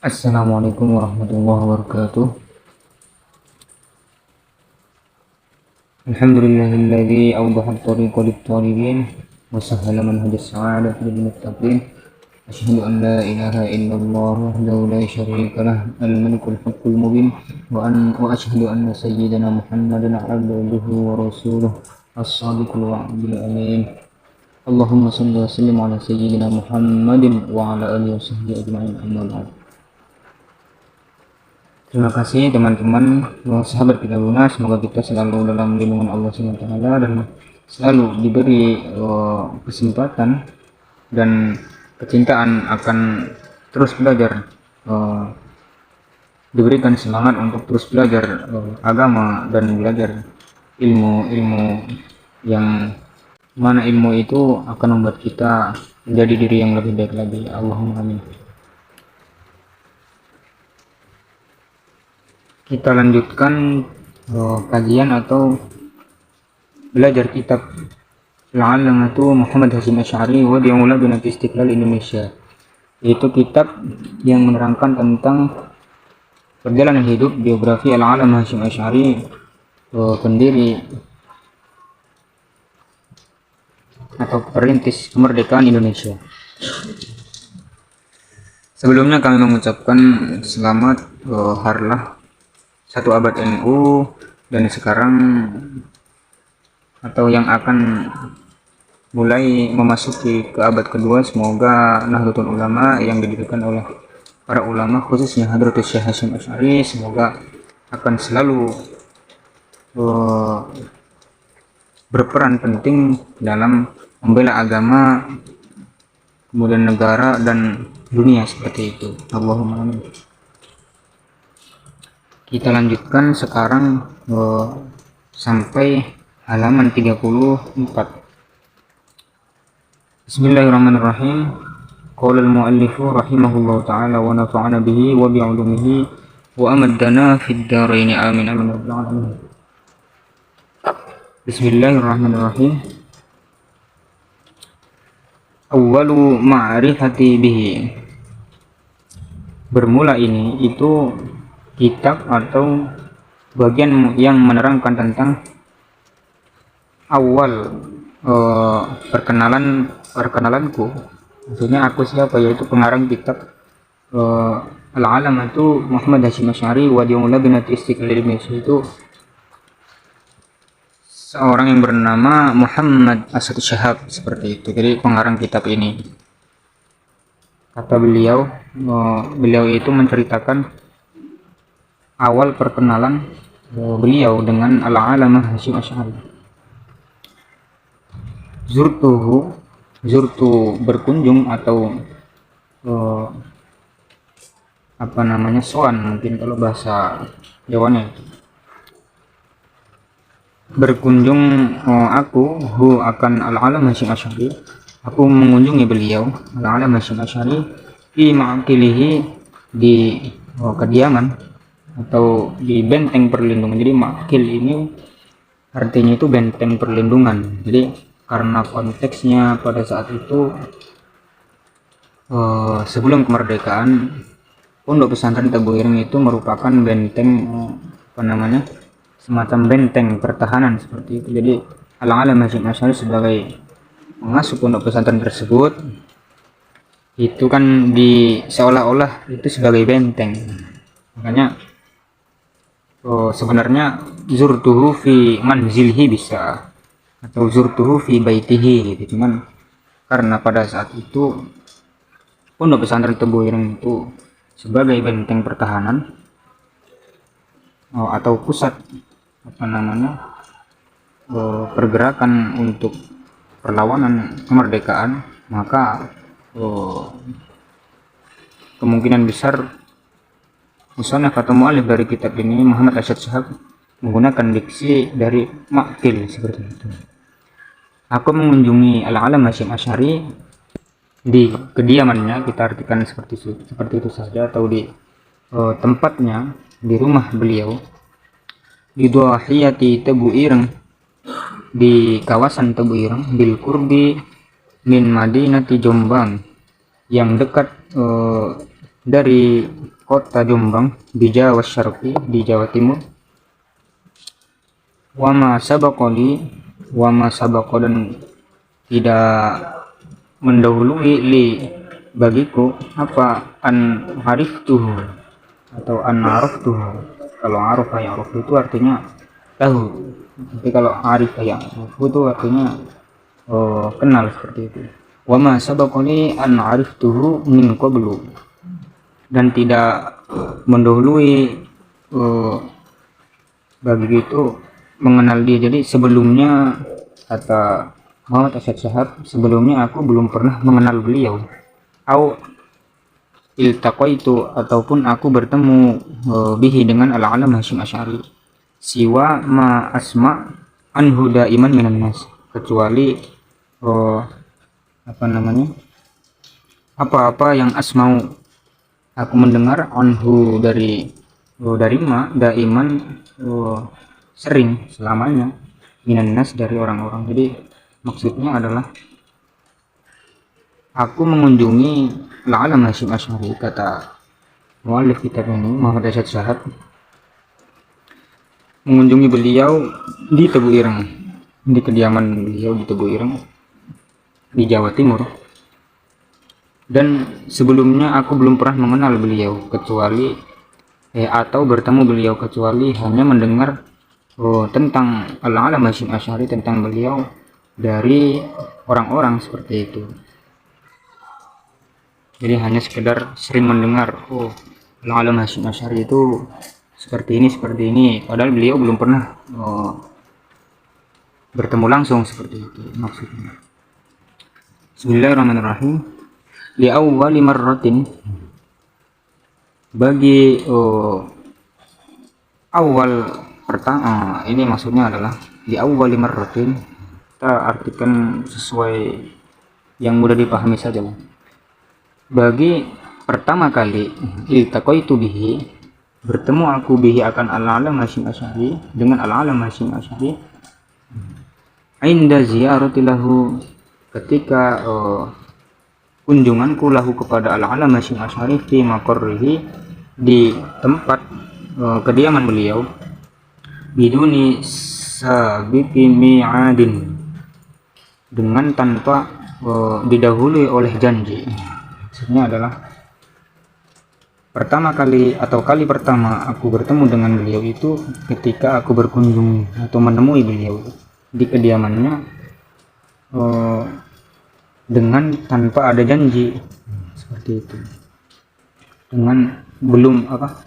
Assalamualaikum warahmatullahi wabarakatuh. Alhamdulillahilladzi awdaha at-tariqa lit-talibin wa sahhala manhaja as-sa'adati lil-muttaqin. Asyhadu an la ilaha illallah wahdahu la syarika lah al-malikul haqqul mubin wa asyhadu anna sayyidana Muhammadan 'abduhu wa rasuluh as-sadiqul wa'dul amin. Allahumma shalli wa sallim ala sayyidina Muhammadin wa ala alihi wa sahbihi ajma'in, amma ba'd. Terima kasih teman-teman, sahabat kita Luna, semoga kita selalu dalam lindungan Allah SWT dan selalu diberi kesempatan dan kecintaan akan terus belajar, diberikan semangat untuk terus belajar agama dan belajar ilmu-ilmu yang mana ilmu itu akan membuat kita menjadi diri yang lebih baik lagi. Allahumma amin. Kita lanjutkan kajian atau belajar kitab Al-Allamatu Muhammad Hasyim Asy'ari wa Bi'ula Binati Istiqlal Indonesia, yaitu kitab yang menerangkan tentang perjalanan hidup biografi Al-Allamah Hasyim Asy'ari, pendiri atau perintis kemerdekaan Indonesia. Sebelumnya kami mengucapkan selamat harlah 1 abad NU, dan sekarang atau yang akan mulai memasuki ke abad kedua, semoga Nahdlatul Ulama yang didirikan oleh para ulama khususnya Hadratus Syekh Hasyim Asy'ari semoga akan selalu berperan penting dalam membela agama, kemudian negara dan dunia seperti itu. Allahumma amin. Kita lanjutkan sekarang sampai halaman 34. Bismillahirrahmanirrahim. Qala al-muallifu rahimahullahu ta'ala wa nafa'ana bihi wa bi'ulumihi wa amaddana fid dharain amin amin ya rabbal alamin. Bismillahirrahmanirrahim. Awwalu ma'rifati bihi. Bermula ini itu kitab atau bagian yang menerangkan tentang awal perkenalanku, maksudnya aku siapa, yaitu pengarang kitab Al-Allamatu Muhammad Hasyim Asy'ari wa Bi'ula Binati Istiqlal Indonesia, itu seorang yang bernama Muhammad Asad Syahab, seperti itu. Jadi pengarang kitab ini, kata beliau, beliau itu menceritakan awal perkenalan beliau dengan Al-Allamah Hasyim Asy'ari. Zurtu berkunjung atau soan mungkin kalau bahasa Jawanya itu. Berkunjung aku akan Al-Allamah Hasyim Asy'ari, aku mengunjungi beliau Al-Allamah Hasyim Asy'ari fi ma'qilihi, di kediaman atau di benteng perlindungan. Jadi makil ini artinya itu benteng perlindungan. Jadi karena konteksnya pada saat itu sebelum kemerdekaan, Pondok Pesantren Tebu Ireng itu merupakan benteng, semacam benteng pertahanan seperti itu. Jadi Al-Allamah Hasyim Asy'ari sebagai pengasuh pondok pesantren tersebut itu kan seolah-olah itu sebagai benteng. Makanya sebenarnya zurtuhu fi manzilhi bisa, atau zurtuhu fi baitihi gitu. Cuman karena pada saat itu Pondok Pesantren Tebu Ireng itu sebagai benteng pertahanan atau pusat pergerakan untuk perlawanan kemerdekaan, maka kemungkinan besar musannaf atau mu'allif dari kitab ini, Muhammad Asad Syahab, menggunakan diksi dari makil seperti itu. Aku mengunjungi Al-Allamah Hasyim Asy'ari di kediamannya, kita artikan seperti itu saja, atau di tempatnya, di rumah beliau di Dhahiyati Tebu Ireng, di kawasan Tebu Ireng, bil qurbi min Madinati Jombang, yang dekat dari kota Jombang di Jawa Syarqi, di Jawa Timur. Wama sabaqo dan tidak mendahului li bagiku apa an ariftuhu atau an araftuhu. Kalau araf ya araf itu artinya tahu, tapi kalau arif ya araf itu artinya kenal, seperti itu. Wama sabaqoni an ariftuhu min qablu, dan tidak mendahului bagi itu mengenal dia. Jadi sebelumnya, kata Muhammad Asyad Syahab, sebelumnya aku belum pernah mengenal beliau. Au iltaqaitu, ataupun aku bertemu bihi dengan al-alam Hasyim Asy'ari, siwa ma asma anhu daiman minan nas, kecuali apa-apa yang asmau aku mendengar anhu dari ma daiman sering, selamanya, minan nas dari orang-orang. Jadi maksudnya adalah aku mengunjungi al-alam Hasyim Asy'ari, kata muallif kitab ini Muhammad Asyad Syahab, mengunjungi beliau di Tebu Ireng, di kediaman beliau di Tebu Ireng di Jawa Timur. Dan sebelumnya aku belum pernah mengenal beliau kecuali atau bertemu beliau kecuali hanya mendengar tentang al-alam Hasyim Asy'ari, tentang beliau dari orang-orang, seperti itu. Jadi hanya sekedar sering mendengar, al-alam Hasyim Asy'ari itu seperti ini, padahal beliau belum pernah bertemu langsung, seperti itu maksudnya. Bismillahirrahmanirrahim. Li awwali marratin, bagi awal pertama, ini maksudnya adalah di awwali marratin, kita artikan sesuai yang mudah dipahami saja lah. Bagi pertama kali, iltaqaitu bihi, bertemu aku bihi akan al-alam Hasyim Asy'ari, dengan al-alam Hasyim Asy'ari, inda ziyarati lahu, ketika kunjunganku lahu kepada al-alam Hasyim Asy'ari, fi maqarrihi, di tempat kediaman beliau, biduni sabiqi mi'adin, dengan tanpa didahului oleh janji. Maksudnya adalah pertama kali atau kali pertama aku bertemu dengan beliau itu ketika aku berkunjung atau menemui beliau di kediamannya dengan tanpa ada janji, seperti itu. Dengan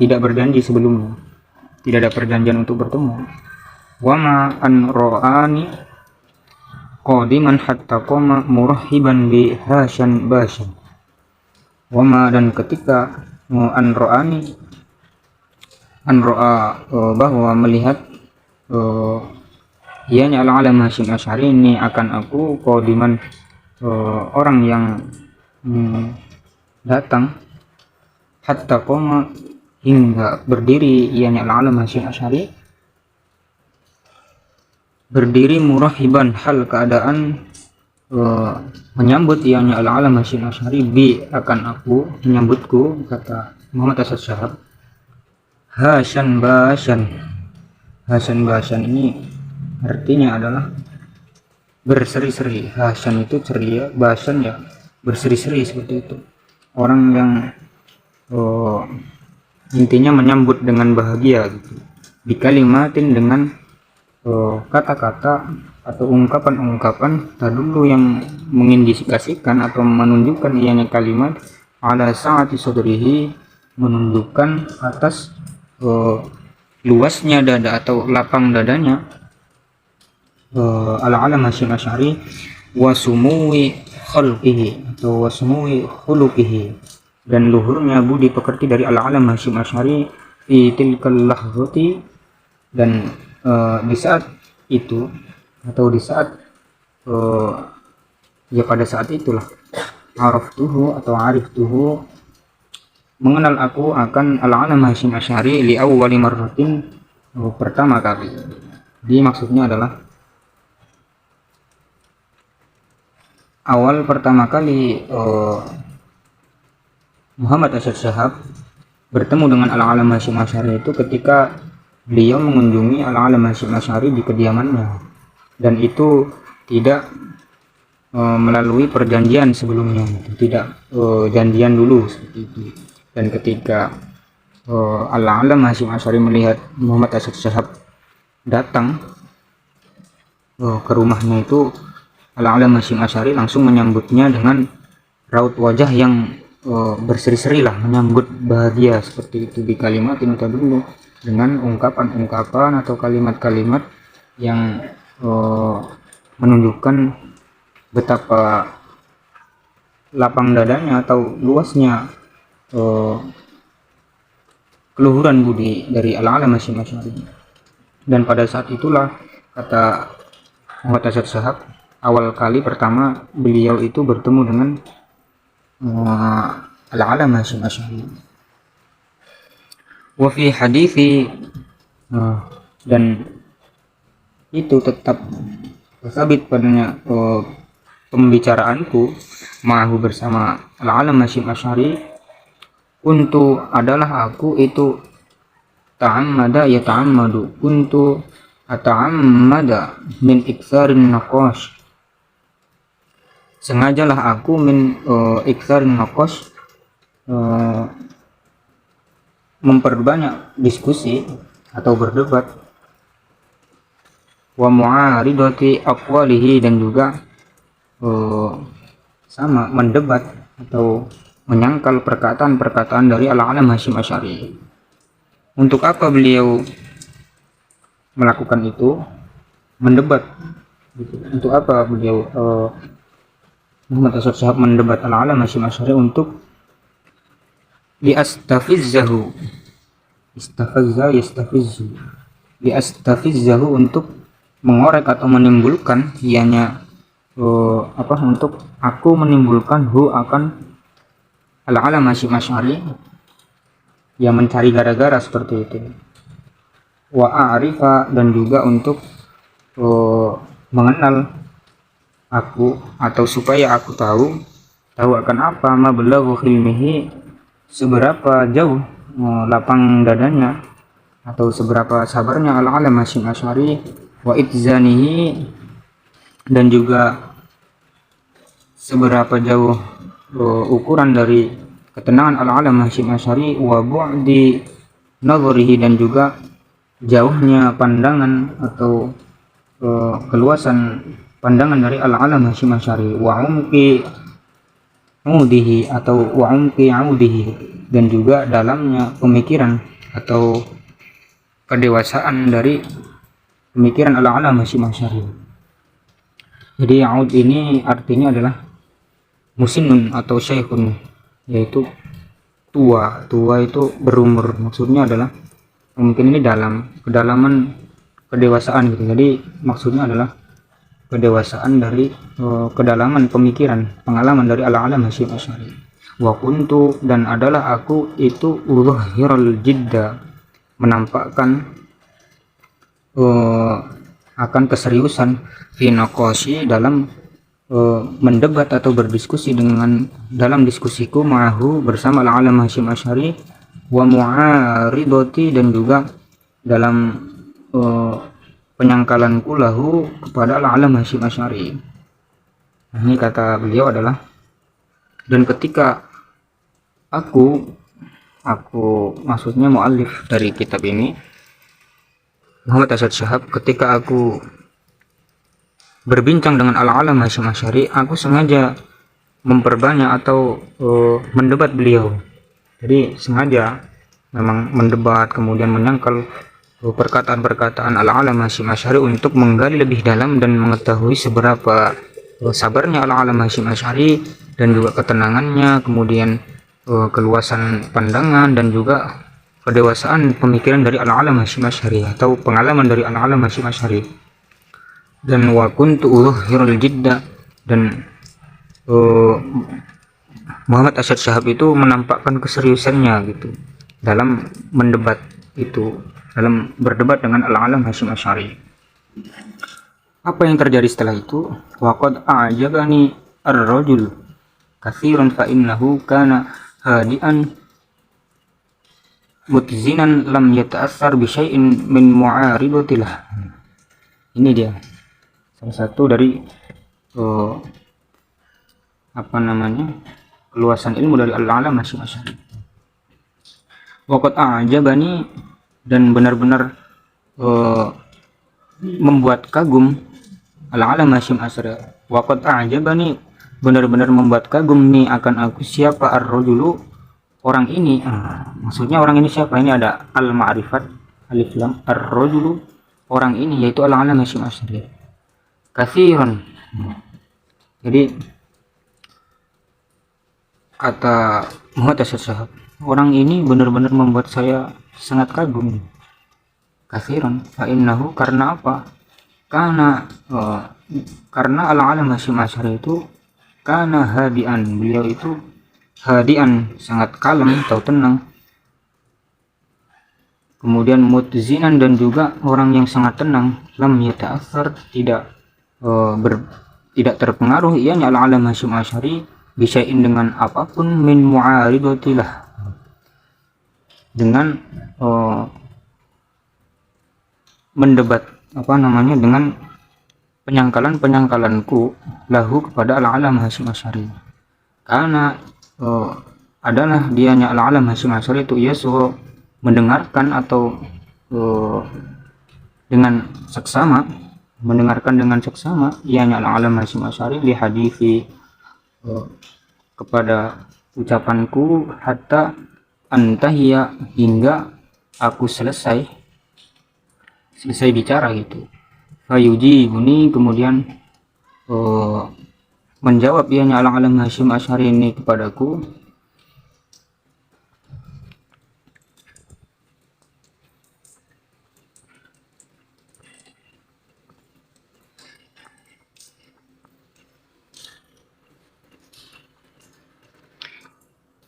tidak berjanji sebelumnya, tidak ada perjanjian untuk bertemu. Wama an ro'ani qadiman hatta qoma murahiban bi hasyan basyan. Wama, dan ketika an ro'a bahwa melihat ianya al-alam Hasyim Asy'ari ini akan aku, qadiman orang yang datang, hatta qoma, hingga berdiri ianya al-alam Hasyim Asy'ari, berdiri murahiban, hal keadaan menyambut ianya al-alam Hasyim Asy'ari, bi akan aku, menyambutku, kata Muhammad Asyad Syahab, hasyan basyan. Hasyan basyan ini artinya adalah berseri-seri. Hasyan itu ceria, basyan ya berseri-seri, seperti itu. Orang yang intinya menyambut dengan bahagia gitu. Di kalimatin, dengan kata-kata atau ungkapan-ungkapan tadullu yang mengindikasikan atau menunjukkan ianya kalimat ala sa'ati sadrihi, menunjukkan atas luasnya dada atau lapang dadanya al-alam Hasyim Asy'ari, wa sumuwi khalqihi atau wa sumuwi khuluqihi, dan luhurnya budi pekerti dari al-alam Hasyim Asy'ari, fi tilkal lahzati, dan di saat itu atau di saat ya pada saat itulah, araftuhu atau ariftuhu, mengenal aku akan al-alam Hasyim Asy'ari, li awwali marratin, pertama kali. Jadi maksudnya adalah awal pertama kali Muhammad Asyad Syahab bertemu dengan Al-Alam Hasyim Asy'ari itu ketika beliau mengunjungi Al-Alam Hasyim Asy'ari di kediamannya, dan itu tidak melalui perjanjian sebelumnya, tidak janjian dulu seperti itu. Dan ketika Al-Alam Hasyim Asy'ari melihat Muhammad Asyad Syahab datang ke rumahnya itu, Al-Alam Hasyim Asy'ari langsung menyambutnya dengan raut wajah yang berseri-seri lah, menyambut bahagia seperti itu, di kalimat ini dulu dengan ungkapan-ungkapan atau kalimat-kalimat yang menunjukkan betapa lapang dadanya atau luasnya keluhuran budi dari Al-Alam Hasyim Asy'ari. Dan pada saat itulah, kata Muhammad Asyad Syahab, awal kali pertama beliau itu bertemu dengan Al-Alam Hasyim Asy'ari. Wa fi hadithi, dan itu tetap sabit padanya pembicaraanku ma'ahu bersama Al-Alam Hasyim Asy'ari, kuntu adalah aku itu ta'ammada ya ta'ammadu, kuntu ata'ammada min iktsarin naqash, sengajalah aku min iktsarin naqash, memperbanyak diskusi atau berdebat, wa mu'aridati aqwalihi, dan juga sama mendebat atau menyangkal perkataan-perkataan dari Al-Alam Hasyim Asy'ari. Untuk apa beliau melakukan itu, mendebat gitu. Untuk apa beliau Muhammad Asyad Syahab mendebat Al-Alam Hasyim Asy'ari? Untuk liastafizzahu, istafazza yastafizzu, liastafizzahu, untuk mengorek atau menimbulkan, ianya untuk aku menimbulkan akan Al-Alam Hasyim Asy'ari, yang mencari gara-gara seperti itu. Wa a'rifa, dan juga untuk mengenal aku, atau supaya aku tahu akan apa mablaghu ilmihi, seberapa jauh lapang dadanya atau seberapa sabarnya Al-Alam Hasyim Asy'ari, wa itzanihi, dan juga seberapa jauh ukuran dari ketenangan Al-Alam Hasyim Asy'ari, wa bu'di nadhrihi, dan juga jauhnya pandangan atau keluasan pandangan dari Al-Alam Hasyim Asy'ari, wa umqi audihi atau wa umqi audihi, dan juga dalamnya pemikiran atau kedewasaan dari pemikiran Al-Alam Hasyim Asy'ari. Jadi aud ini artinya adalah musinnun atau syekhun, yaitu tua itu berumur, maksudnya adalah mungkin ini dalam kedalaman kedewasaan gitu. Jadi maksudnya adalah kedewasaan dari kedalaman pemikiran, pengalaman dari Al-Alam Hasyim Asy'ari. Wa kuntu, dan adalah aku itu udhhirul jidda, menampakkan akan keseriusan fi naqashi, dalam mendebat atau berdiskusi dalam diskusiku ma'ahu bersama Al-Alam Hasyim Asy'ari, wa mu'aridati, dan juga dalam penyangkalanku lahu kepada Al-Alam Hasyim Asy'ari. Ini kata beliau adalah, dan ketika aku maksudnya muallif dari kitab ini, Muhammad Asyad Syahab, ketika aku berbincang dengan Al-Alam Hasyim Asy'ari, aku sengaja memperbanyak atau mendebat beliau. Jadi sengaja memang mendebat, kemudian menyangkal perkataan-perkataan Al-Alam Hasyim Asy'ari untuk menggali lebih dalam dan mengetahui seberapa sabarnya Al-Alam Hasyim Asy'ari, dan juga ketenangannya, kemudian keluasan pandangan, dan juga kedewasaan pemikiran dari Al-Alam Hasyim Asy'ari atau pengalaman dari Al-Alam Hasyim Asy'ari. Dan wa kuntu udhhirul jidda, dan Muhammad Asyad Syahab itu menampakkan keseriusannya gitu dalam mendebat itu, dalam berdebat dengan Al-Alam Hasyim Asy'ari. Apa yang terjadi setelah itu? Wa qad a'jabani ar-rajul katsiran fa innahu kana hadian mutzinan lam yata'assar bi syai'in min mu'aridatillah. Ini dia salah satu dari keluasan ilmu dari Al-Alam Hasyim Asy'ari. Waqad a'jabani, dan benar-benar membuat kagum Al-Alam Hasyim Asy'ari. Waqad a'jabani, benar-benar membuat kagum nih akan aku siapa ar-rajulu, orang ini. Maksudnya orang ini siapa? Ini ada al-ma'rifat alif lam, ar-rajulu, orang ini yaitu Al-Alam Hasyim Asy'ari. Katsiran. Jadi kata Muhammad Asyad Syahab, orang ini benar-benar membuat saya sangat kagum. Katsiran fa innahu, karena apa? Karena Al-Alam Hasyim Asy'ari itu karena hadian, beliau itu hadian, sangat kalem atau tenang. Kemudian mutzinan, dan juga orang yang sangat tenang. Lam yata'assar, tidak terpengaruh ianya Al-Alam Hasyim Asy'ari bisain dengan apapun min mu'aridatillah, dengan mendebat dengan penyangkalanku lahu kepada Al-Alam Hasyim Asy'ari. Karena adalah dianya Al-Alam Hasyim Asy'ari itu Yesus mendengarkan atau dengan seksama, mendengarkan dengan seksama ianya Al-Alam Hasyim Asy'ari li hadithi, kepada ucapanku, hatta antahia, hingga aku selesai bicara gitu. Fayujibuni, kemudian menjawab ianya Al-Alam Hasyim Asy'ari ini kepadaku,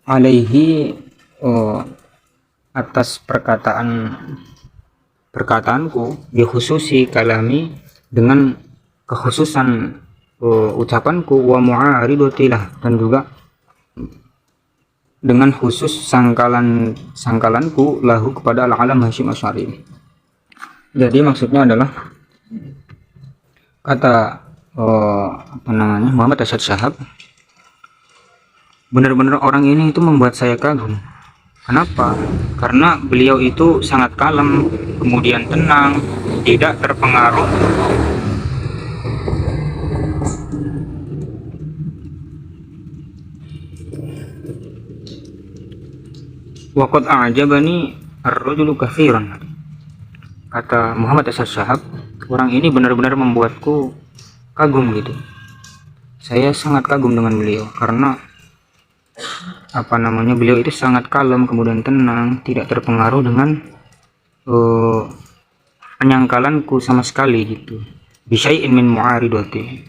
alaihi, atas perkataanku, bikhususi kalami, dengan kekhususan ucapanku, wa mu'aridatillah, dan juga dengan khusus sangkalanku lahu kepada Al-Alam Hasyim Asy'ari. Jadi maksudnya adalah kata Muhammad Asyad Syahab, benar-benar orang ini itu membuat saya kagum. Kenapa? Karena beliau itu sangat kalem, kemudian tenang, tidak terpengaruh waqad a'jabani ar-rajulu katsiran. Kata Muhammad Asyad Syahab, orang ini benar-benar membuatku kagum gitu. Saya sangat kagum dengan beliau karena beliau itu sangat kalem, kemudian tenang, tidak terpengaruh dengan penyangkalanku sama sekali gitu. Bisyai'in min mu'aridati.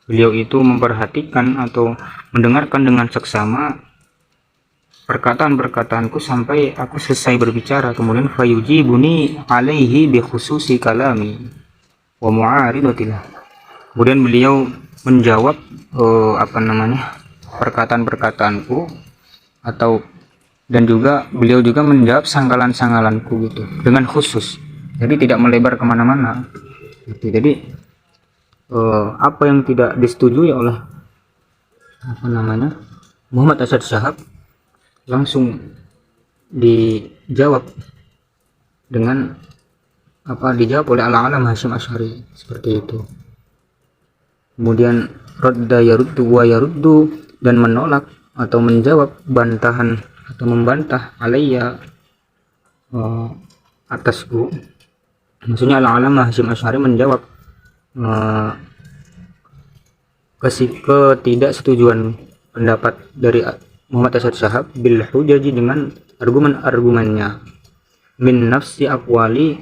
Beliau itu memperhatikan atau mendengarkan dengan seksama perkataan-perkataanku sampai aku selesai berbicara. Kemudian fayujibuni alaihi bi khususi kalami wa mu'aridatillah. Kemudian beliau menjawab perkataan-perkataanku, dan juga beliau juga menjawab sangkalan-sangkalanku gitu dengan khusus, jadi tidak melebar kemana-mana gitu. Jadi apa yang tidak disetujui oleh Muhammad Asyad Syahab langsung dijawab dengan dijawab oleh Al-Alam Hasyim Asy'ari, seperti itu. Kemudian radda yaruddu wa yaruddu, dan menolak atau menjawab bantahan atau membantah alayya, atasku. Maksudnya Al-Alam Hasyim Asy'ari menjawab ketidaksetujuan pendapat dari Muhammad Asyad Syahab bil hujaji, dengan argumen-argumennya, min nafsi aqwali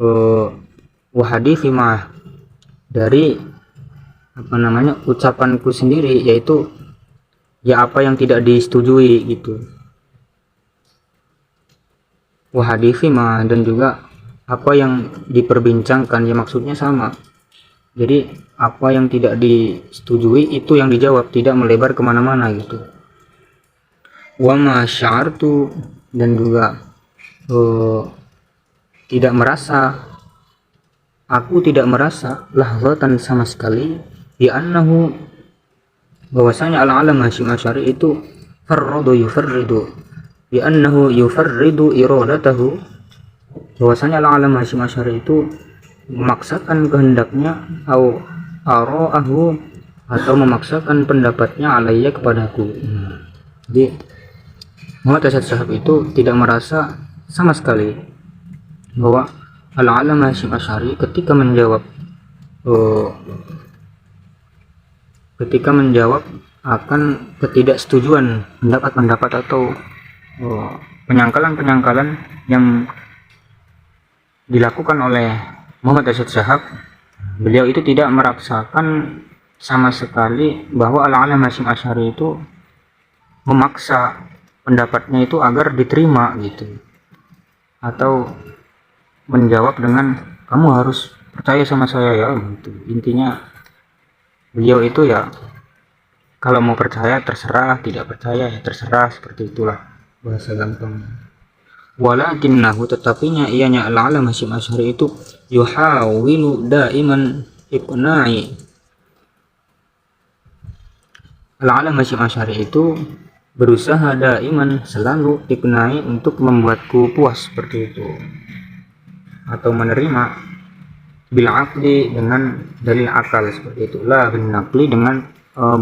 wa hadithi ma'ah, dari ucapanku sendiri, yaitu ya apa yang tidak disetujui gitu. Wa hadithi ma'ah, dan juga apa yang diperbincangkan, ya maksudnya sama. Jadi apa yang tidak disetujui itu yang dijawab, tidak melebar kemana-mana gitu. wa ma sya'artu, dan juga tidak merasa, aku tidak merasa lahzatan sama sekali, bi annahu, bahwasanya al-alam Hasyim Asy'ari itu yufarridu, bi annahu yufarridu iradatahu, bahwasanya al-alam Hasyim Asy'ari itu memaksakan kehendaknya, au ara'ahu, atau memaksakan pendapatnya alayya kepadaku. Jadi Muhammad Asyad Syihab itu tidak merasa sama sekali bahwa al-alam Hasyim Asy'ari ketika menjawab akan ketidaksetujuan pendapat-pendapat atau penyangkalan-penyangkalan yang dilakukan oleh Muhammad Asyad Syihab, beliau itu tidak merasakan sama sekali bahwa al-alam Hasyim Asy'ari itu memaksa pendapatnya itu agar diterima gitu, atau menjawab dengan kamu harus percaya sama saya ya gitu. Intinya beliau itu ya kalau mau percaya terserah, tidak percaya ya terserah, seperti itulah bahasa gampang. Walakinnahu, tetapinya ianya al-alam Hasyim Asy'ari itu yuhawilu daiman iqna'i, al-alam Hasyim Asy'ari itu berusaha daiman, selalu iqna'i, untuk membuatku puas, seperti itu, atau menerima bil aqli, dengan dalil akal, seperti itu, la bin naqli, dengan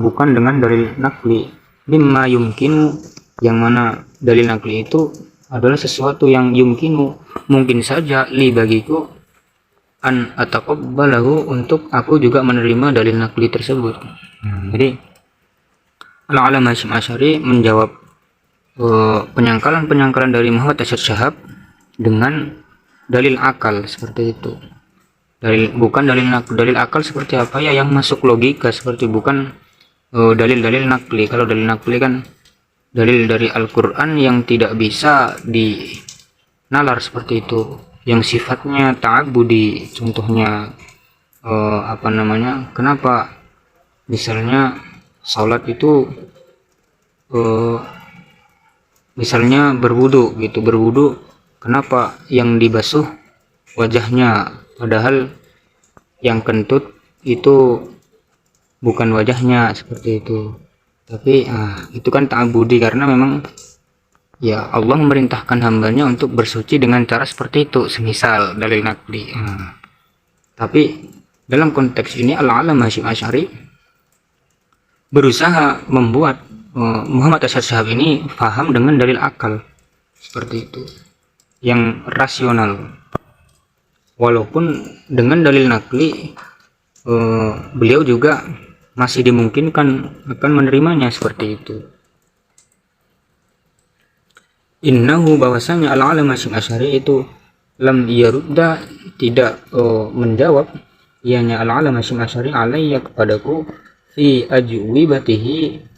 bukan dengan dalil nakli, mimma yumkinu, yang mana dalil nakli itu adalah sesuatu yang yumkinu, mungkin saja, li bagiku, an ataqabbalahu, untuk aku juga menerima dalil nakli tersebut. Jadi al-alam Hasyim Asy'ari menjawab penyangkalan-penyangkalan dari Muhammad Asyad Syihab dengan dalil akal, seperti itu. Bukan dalil akal seperti apa ya, yang masuk logika, seperti bukan dalil-dalil nakli. Kalau dalil nakli kan dalil dari Al-Quran yang tidak bisa dinalar, seperti itu, yang sifatnya ta'abbudi. Contohnya kenapa misalnya salat itu misalnya berwudu gitu, kenapa yang dibasuh wajahnya, padahal yang kentut itu bukan wajahnya, seperti itu. Tapi itu kan ta'abbudi, karena memang ya Allah memerintahkan hambanya untuk bersuci dengan cara seperti itu, semisal dalil nakli. Tapi dalam konteks ini al-alam Hasyim Asy'ari berusaha membuat Muhammad Asyad Syihab ini paham dengan dalil akal, seperti itu, yang rasional. Walaupun dengan dalil nakli beliau juga masih dimungkinkan akan menerimanya, seperti itu. Innahu, bahwasanya al-alam Hasyim Asy'ari itu lam yarudda, tidak menjawab, ianya al-alam Hasyim Asy'ari alayya kepadaku, fi ajwibatihi,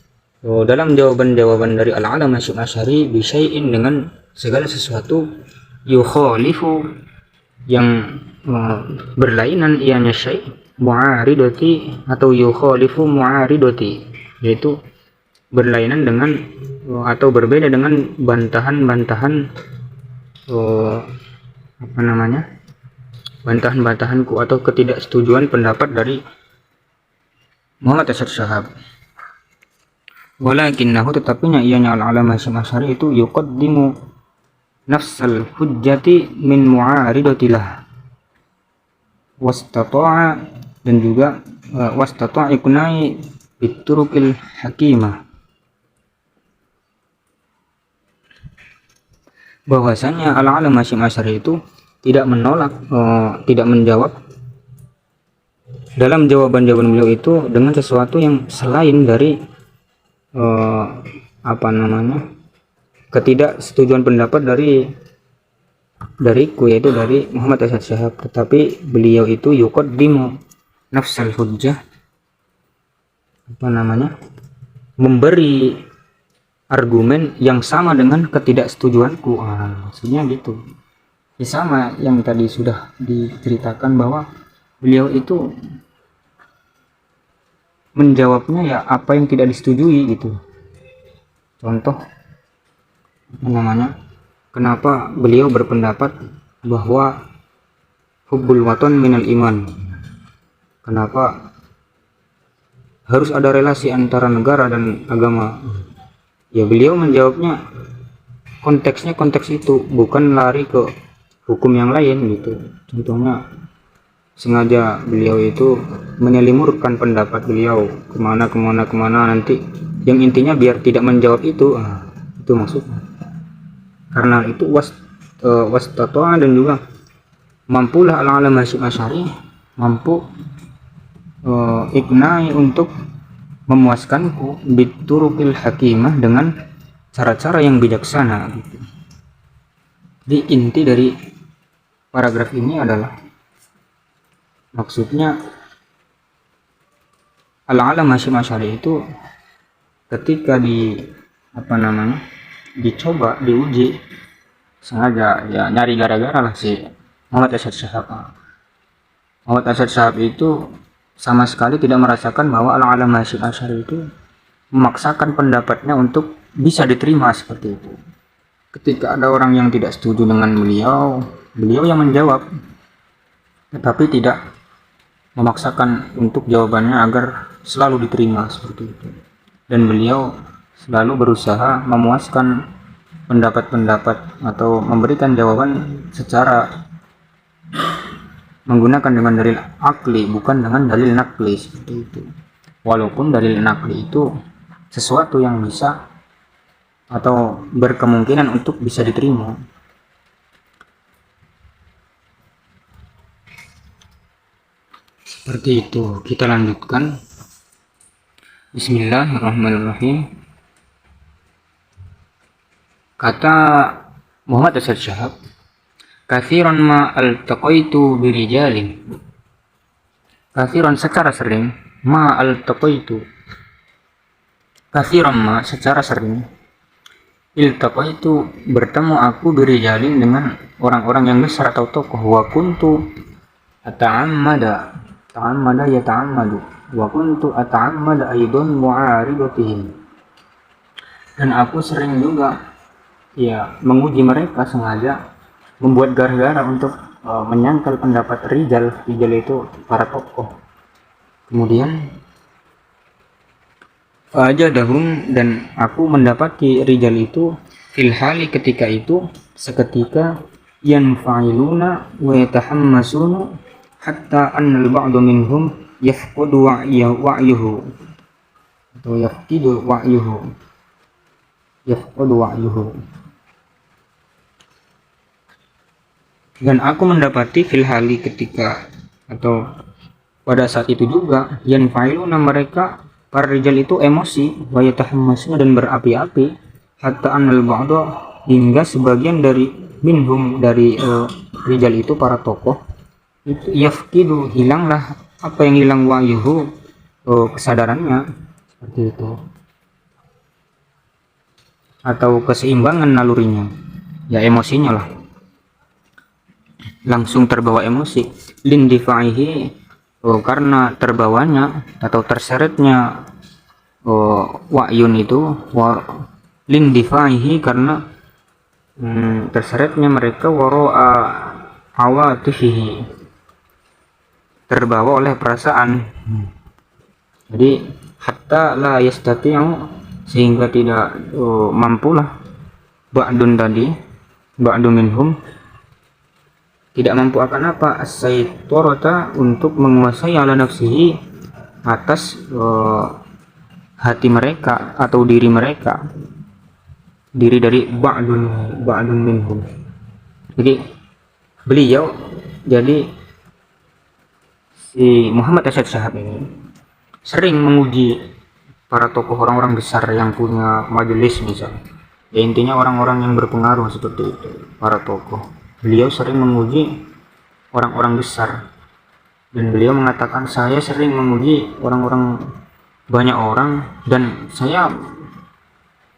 dalam jawaban-jawaban dari al-alam Hasyim Asy'ari, bisyai'in, dengan segala sesuatu, yukhalifu, yang berlainan ianya syai', mu'aridati, atau yukhalifu mu'aridati, yaitu berlainan dengan atau berbeda dengan bantahan-bantahan bantahan-bantahanku, atau ketidaksetujuan pendapat dari Muhammad Asyad Syihab. Walakinnahu, tetapinya ianya al-alam Hasyim Asy'ari itu yuqaddimu nafsal hujjati min mu'aridatilah, wastata'a, dan juga wastata'a iqna'i biturukil hakimah, bahwasanya al-alam Hasyim Asy'ari itu tidak menolak, tidak menjawab dalam jawaban-jawaban beliau itu dengan sesuatu yang selain dari ketidaksetujuan pendapat dariku, yaitu dari Muhammad Asyad Syihab. Tetapi beliau itu yuqaddimu nafsal hujjah, memberi argumen yang sama dengan ketidaksetujuanku. Maksudnya gitu ya, sama yang tadi sudah diceritakan, bahwa beliau itu menjawabnya ya apa yang tidak disetujui gitu. Contoh kenapa beliau berpendapat bahwa hubbul waton minal iman, kenapa harus ada relasi antara negara dan agama. Ya beliau menjawabnya konteksnya konteks itu, bukan lari ke hukum yang lain gitu. Contohnya sengaja beliau itu menyelimurkan pendapat beliau kemana nanti yang intinya biar tidak menjawab itu. Itu maksudnya, karena itu wastatoa dan juga mampulah al-alam Asy'ari mampu ignai untuk memuaskanku biturukil hakimah dengan cara-cara yang bijaksana gitu. Di inti dari paragraf ini adalah maksudnya al-alam Asy'ari itu ketika dicoba diuji sengaja ya nyari gara-gara lah si Muhammad Asyad Syihab. Muhammad Asyad Syihab itu sama sekali tidak merasakan bahwa al-alam Asy'ari itu memaksakan pendapatnya untuk bisa diterima seperti itu. Ketika ada orang yang tidak setuju dengan beliau yang menjawab, tetapi tidak memaksakan untuk jawabannya agar selalu diterima seperti itu. Dan beliau selalu berusaha memuaskan pendapat-pendapat atau memberikan jawaban secara menggunakan dengan dalil akli, bukan dengan dalil nakli seperti itu. Walaupun dalil nakli itu sesuatu yang bisa atau berkemungkinan untuk bisa diterima. Seperti itu. Kita lanjutkan. Bismillahirrahmanirrahim. Kata Muhammad Asyad Syihab, kathiran ma altaqaitu birijalin, kathiran secara sering, ma altaqaitu, kathiran ma secara sering, iltaqaitu bertemu aku birijalin dengan orang-orang yang besar atau tokoh, wa kuntu ata'ammada, ta'ammada ya ta'ammadu, wa kuntu ata'ammada aidon mu'aridatihim, dan aku sering juga ya menguji mereka, sengaja membuat gara-gara untuk menyangkal pendapat rijal itu para tokoh. Kemudian fajadahum, dan aku mendapati rijal itu fil hali ketika itu seketika yanfa'iluna wa yatahammasuna hatta annal ba'du minhum yafqudu wa'yuhu atau yafqidu wa'yuhu. Dan aku mendapati fil hali ketika atau pada saat itu juga yanfa'iluna mereka para rijal itu emosi, wa yatahammasuna dan berapi-api, hatta annal ba'da hingga sebagian dari minhum dari rijal itu para tokoh itu yafqidu hilanglah, apa yang hilang, wa'yuhu kesadarannya seperti itu, atau keseimbangan nalurinya, ya emosinya lah, langsung terbawa emosi, lindifa'ihi karena terbawanya atau terseretnya wa'yun itu, lindifa'ihi karena terseretnya mereka, wara'a awatihi terbawa oleh perasaan. Jadi hatta la yastati'u sehingga tidak mampulah ba'dun tadi, ba'du minhum tidak mampu akan apa, as-saytorata untuk menguasai ala nafsihi atas hati mereka atau diri mereka, diri dari ba'dun minhum. Jadi beliau, jadi si Muhammad Asyad Syihab ini sering menguji para tokoh orang-orang besar yang punya majelis misalnya, ya intinya orang-orang yang berpengaruh seperti itu, para tokoh. Beliau sering menguji orang-orang besar, dan beliau mengatakan, saya sering menguji orang-orang, banyak orang, dan saya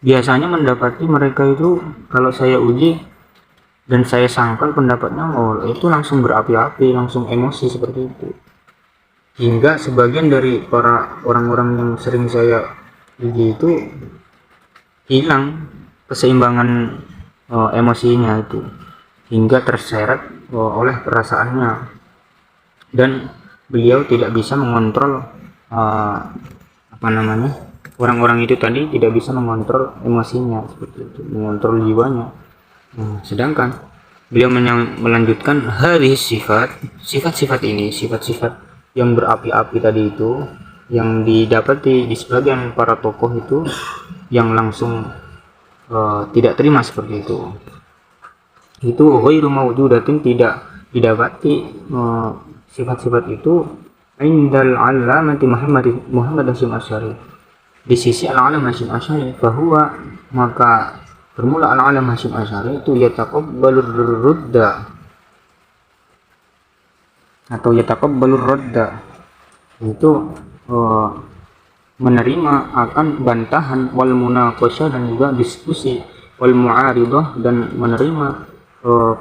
biasanya mendapati mereka itu kalau saya uji dan saya sangkal pendapatnya, itu langsung berapi-api, langsung emosi seperti itu. Hingga sebagian dari para orang-orang yang sering saya uji itu hilang keseimbangan emosinya itu hingga terseret oleh perasaannya, dan beliau tidak bisa mengontrol orang-orang itu tadi tidak bisa mengontrol emosinya seperti itu, mengontrol jiwanya. Sedangkan beliau melanjutkan hadis sifat-sifat ini, sifat-sifat yang berapi-api tadi itu yang didapati di sebagian para tokoh itu yang langsung tidak terima seperti itu ghairu mawjudatin, tidak didapati sifat-sifat itu indal alamati Muhammad Hasyim Asy'ari, di sisi al-alam Hasyim Asy'ari. Fahuwa, maka bermula al-alam Hasyim Asy'ari itu yataqabbalur rudda atau yataqabbalur radda, itu menerima akan bantahan, wal munaqasyah, dan juga diskusi, wal mu'aridah, dan menerima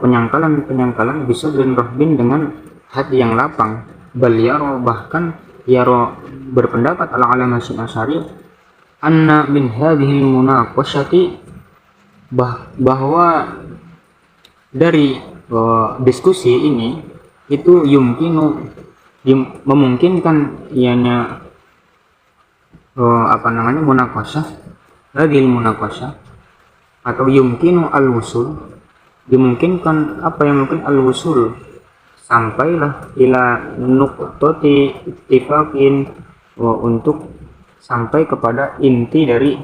penyangkalan bisabrin rahbin, dengan hati yang lapang. Bal yaro, bahkan yaro berpendapat al-alam Hasyim Asy'ari anna min hadhihi munaqasyati, bahwa dari diskusi ini itu memungkinkan ianya munaqasyah, hadhil munaqasyah, atau yumkinu al-wusul, dimungkinkan al-wusul, sampailah ila nuqtati ittifaqin, untuk sampai kepada inti dari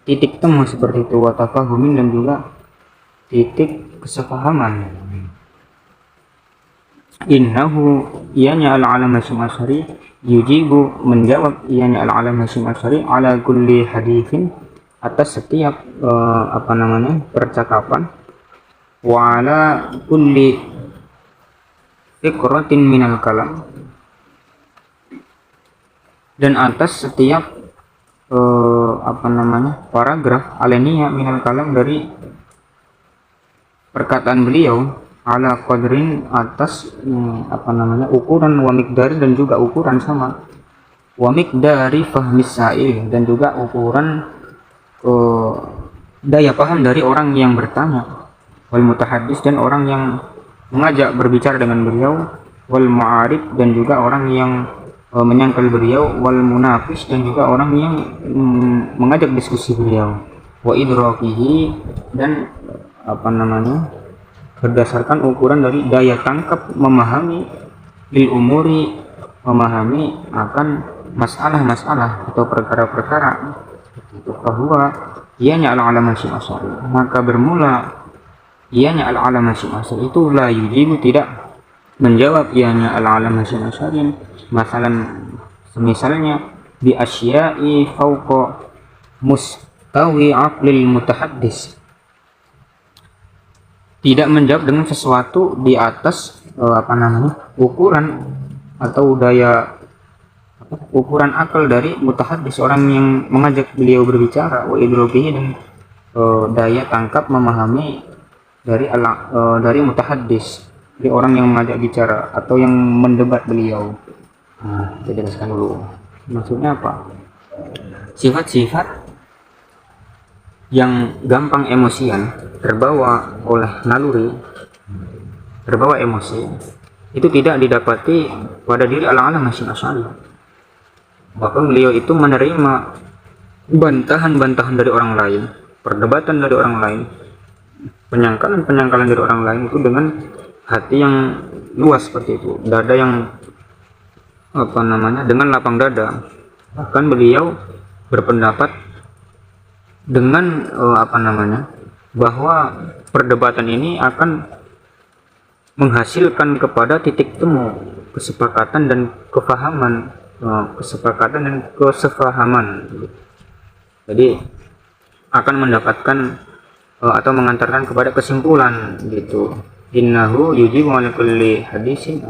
titik temu seperti itu, wa tafahumin, dan juga titik kesepahaman. Innahu, ianya al-alam Hasyim Asy'ari, yujibu, menjawab ianya al-alam Hasyim Asy'ari, ala kulli hadithin, atas setiap percakapan, wa ala kulli fiqratin minal kalam, dan atas setiap paragraf alenia minal kalam, dari perkataan beliau, ala qadrin, atas ukuran, wa miqdari, dan juga ukuran sama, wa miqdari fahmis sa'il, dan juga ukuran daya paham dari orang yang bertanya, wal mutahaddis, dan orang yang mengajak berbicara dengan beliau, wal mu'arib, dan juga orang yang menyangkal beliau, wal munafis, dan juga orang yang mengajak diskusi beliau, wa idrakihi, dan berdasarkan ukuran dari daya tangkap memahami, lil umuri, memahami akan masalah-masalah atau perkara-perkara itu. Bahwa ianya al-alam Hasyim Asy'ari, maka bermula ianya al-alam Hasyim Asy'ari itu la yujibu, tidak menjawab ianya al-alam Hasyim Asy'ari masalan semisalnya bi asya'i fauqa mustawi aqlil mutahaddis, tidak menjawab dengan sesuatu di atas ukuran atau ukuran akal dari mutahaddis, orang yang mengajak beliau berbicara, wa idrokihi, dan daya tangkap memahami dari mutahaddis, dari orang yang mengajak bicara atau yang mendebat beliau. Kita jelaskan dulu maksudnya apa. Sifat-sifat yang gampang emosian, terbawa oleh naluri, terbawa emosi, itu tidak didapati pada diri al-alam Hasyim Asy'ari. Bahkan beliau itu menerima bantahan-bantahan dari orang lain, perdebatan dari orang lain, penyangkalan dari orang lain itu dengan hati yang luas seperti itu, dada yang dengan lapang dada. Bahkan beliau berpendapat dengan bahwa perdebatan ini akan menghasilkan kepada titik temu kesepakatan dan kefahaman, kesepahaman. Jadi akan mendapatkan atau mengantarkan kepada kesimpulan gitu. Innahu yujibu ala kulli hadisin,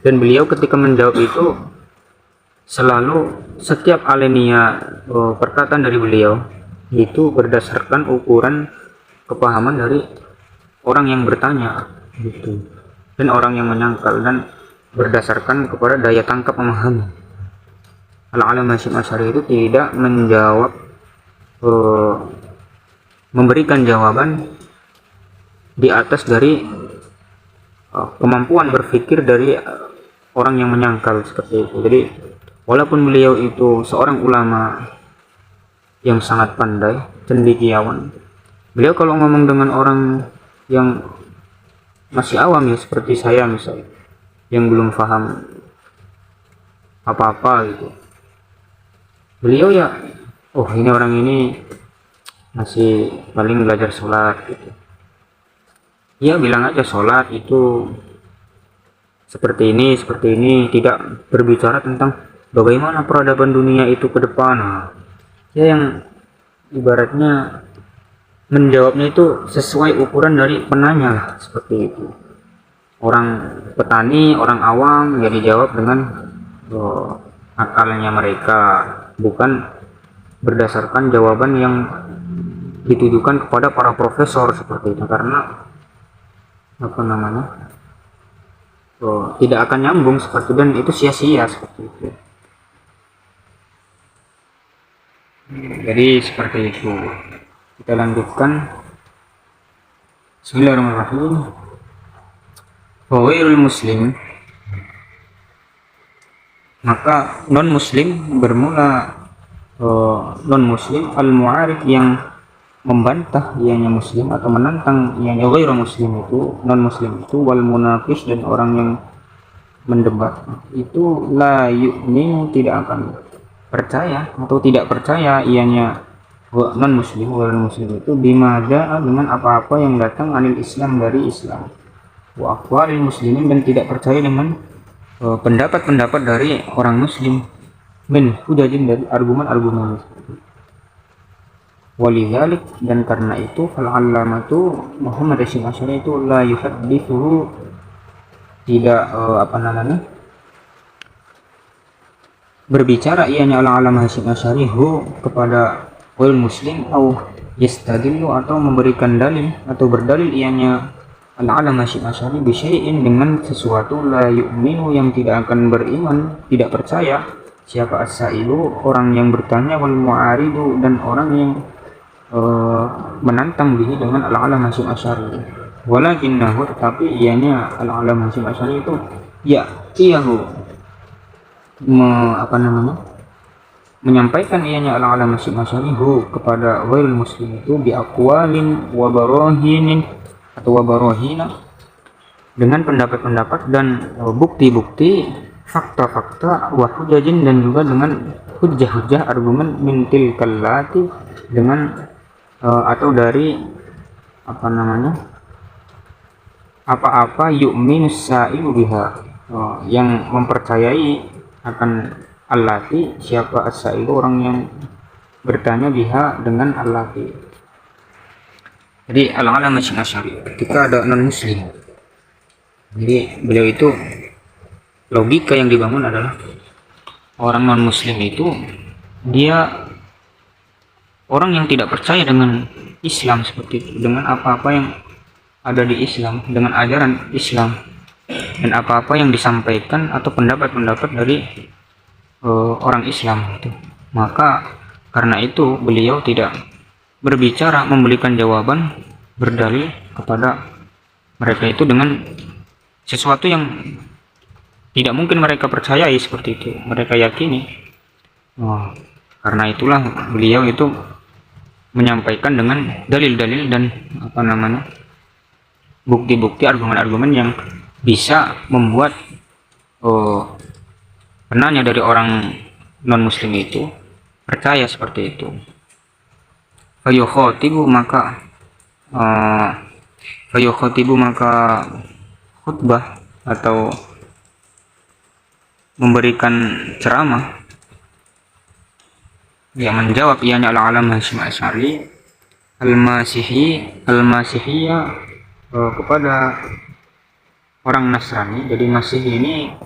dan beliau ketika menjawab itu selalu setiap alenia perkataan dari beliau itu berdasarkan ukuran kepahaman dari orang yang bertanya gitu, dan orang yang menyangkal, dan berdasarkan kepada daya tangkap memahami. Al-alam Hasyim Asy'ari itu tidak menjawab memberikan jawaban di atas dari kemampuan berpikir dari orang yang menyangkal seperti itu. Jadi walaupun beliau itu seorang ulama yang sangat pandai, cendekiawan, beliau kalau ngomong dengan orang yang masih awam ya seperti saya misalnya, yang belum paham apa-apa gitu, beliau ya, oh ini orang ini masih paling belajar sholat gitu, ya bilang aja sholat itu seperti ini, tidak berbicara tentang bagaimana peradaban dunia itu ke depan. Nah, ya yang ibaratnya menjawabnya itu sesuai ukuran dari penanya lah, seperti itu. Orang petani, orang awam ya dijawab dengan akalnya mereka, bukan berdasarkan jawaban yang ditujukan kepada para profesor seperti itu, karena apa namanya, tidak akan nyambung seperti, dan itu sia-sia seperti itu. Jadi seperti itu. Kita lanjutkan. Bismillahirrahmanirrahim. Fawailul muslim, maka non muslim bermula non muslim al-mu'arid yang membantah ianya muslim atau menantang ianya ghairu muslim itu, non muslim itu, wal munafis dan orang yang mendebat itu, la yu'min tidak akan percaya atau tidak percaya ianya non muslim wal muslim itu bima ja'a dengan apa-apa yang datang anil Islam dari Islam, wa aqwalil muslimin dan tidak percaya dengan pendapat-pendapat dari orang muslim, min hujajin dari argumen-argumen. Walidzalik dan karena itu fal-allamatu Muhammad Hasyim Asy'ari itu la yuhaddithu tidak berbicara ianya al-alama Hasyim Asy'ari kepada wal muslim au yastadillu atau memberikan dalil atau berdalil ianya al-alama Hasyim Asy'ari bisyai'in dengan sesuatu la yu'minu yang tidak akan beriman, tidak percaya siapa as-sailu orang yang bertanya, wal mu'aridu dan orang yang menantang bihi dengan al-alama Hasyim Asy'ari. Walakinnahu tetapi ianya al-alama Hasyim Asy'ari itu ya iyahu menyampaikan ianya al-alama Hasyim Asy'ari kepada ghairul muslim itu bi aqwalin wa barahinin atau wa barahina dengan pendapat-pendapat dan bukti-bukti, fakta-fakta, wa hujajin dan juga dengan hujjah-hujjah argumen mintil kallati dengan atau dari apa-apa yu'min sa'ilu biha yang mempercayai akan allati siapa as-sa'ilu orang yang bertanya biha dengan allati. Jadi al-alama Hasyim Asy'ari ketika ada non muslim, jadi beliau itu logika yang dibangun adalah orang non muslim itu dia orang yang tidak percaya dengan Islam seperti itu, dengan apa-apa yang ada di Islam, dengan ajaran Islam dan apa-apa yang disampaikan atau pendapat-pendapat dari orang Islam itu. Maka karena itu beliau tidak berbicara, memberikan jawaban, berdalil kepada mereka itu dengan sesuatu yang tidak mungkin mereka percayai seperti itu, mereka yakini. Karena itulah beliau itu menyampaikan dengan dalil-dalil dan bukti-bukti, argumen-argumen yang bisa membuat penanya dari orang non muslim itu percaya seperti itu. Fayukhatibu maka khutbah atau memberikan ceramah yang menjawab ianya al-alama Hasyim Asy'ari al-Masihiyya kepada orang Nasrani. Jadi Masih ini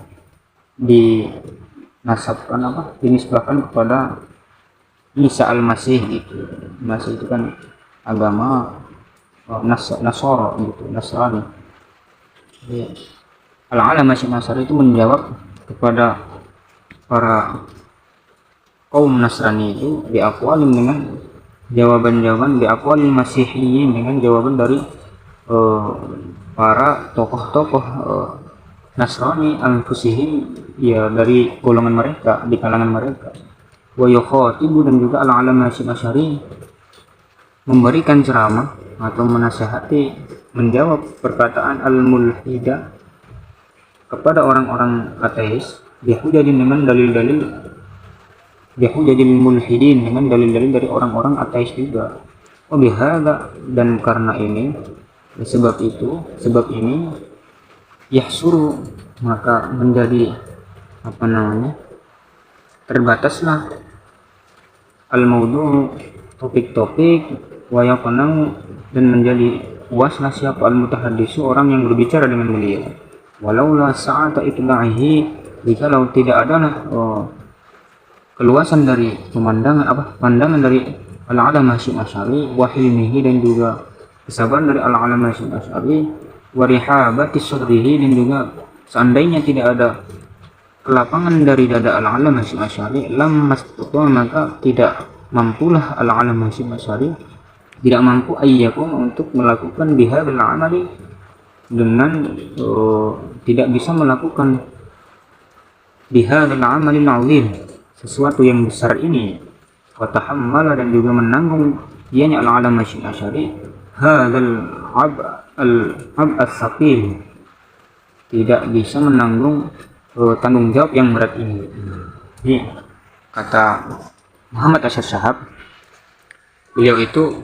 dinisbahkan kepada Isa al-Masih gitu. Masih itu kan agama Nasara gitu, Nasrani. Al-alama Hasyim Asy'ari itu menjawab kepada para kaum Nasrani itu diaqwalim dengan jawaban-jawaban di aqwalil masihiyin, dengan jawaban dari para tokoh-tokoh Nasrani anfusihim, ya dari golongan mereka, di kalangan mereka. Wa yukhatibu, dan juga al-alam Hasyim Asy'ari memberikan ceramah atau menasihati, menjawab perkataan al-mulhidah kepada orang-orang ateis, bihujajin, dengan dalil-dalil, bihujajil mulhidin, dengan dalil-dalil dari orang-orang ateis juga. Oh bihada, dan karena ini, sebab ini yahsuru, maka menjadi terbataslah al-maudu', topik-topik, wa yaqna'u, dan menjadi puaslah siapa al-mutahaddisu, orang yang berbicara dengan beliau. Walaula sa'ata itla'ihi, jikalau tidak adalah keluasan dari pandangan dari al-alam Hasyim Asy'ari, wa hilmihi, dan juga kesabaran dari al-alam Hasyim Asy'ari, wa rihabati sadrihi, dan juga seandainya tidak ada kelapangan dari dada al-alam Hasyim Asy'ari, lam mastuqa, maka tidak mampulah al-alam Hasyim Asy'ari, tidak mampu ayyakum, untuk melakukan bihadzal amali, dengan tidak bisa melakukan bihadzal amalil azim, sesuatu yang besar ini. Wa tahammala, dan juga menanggung ianya al-alam Hasyim Asy'ari hadzal ab as-saqil, tidak bisa menanggung tanggung jawab yang berat ini. Jadi kata Muhammad Asy'ad Syihab, beliau itu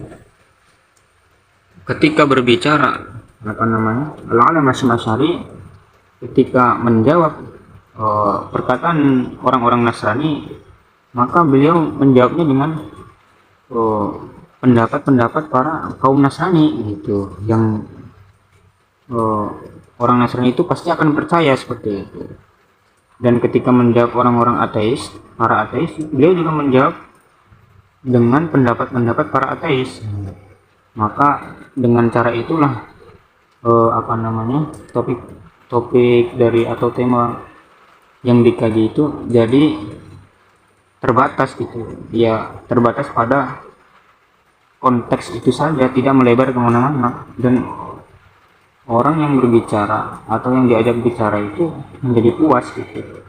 ketika berbicara al-alam Hasyim Asy'ari, ketika menjawab perkataan orang-orang Nasrani, maka beliau menjawabnya dengan pendapat-pendapat para kaum Nasrani gitu, yang orang Nasrani itu pasti akan percaya seperti itu. Dan ketika menjawab orang-orang ateis, para ateis, beliau juga menjawab dengan pendapat-pendapat para ateis. Maka dengan cara itulah topik dari atau tema yang dikaji itu jadi terbatas gitu, ya terbatas pada konteks itu saja, tidak melebar kemana-mana, dan orang yang berbicara atau yang diajak bicara itu menjadi puas gitu,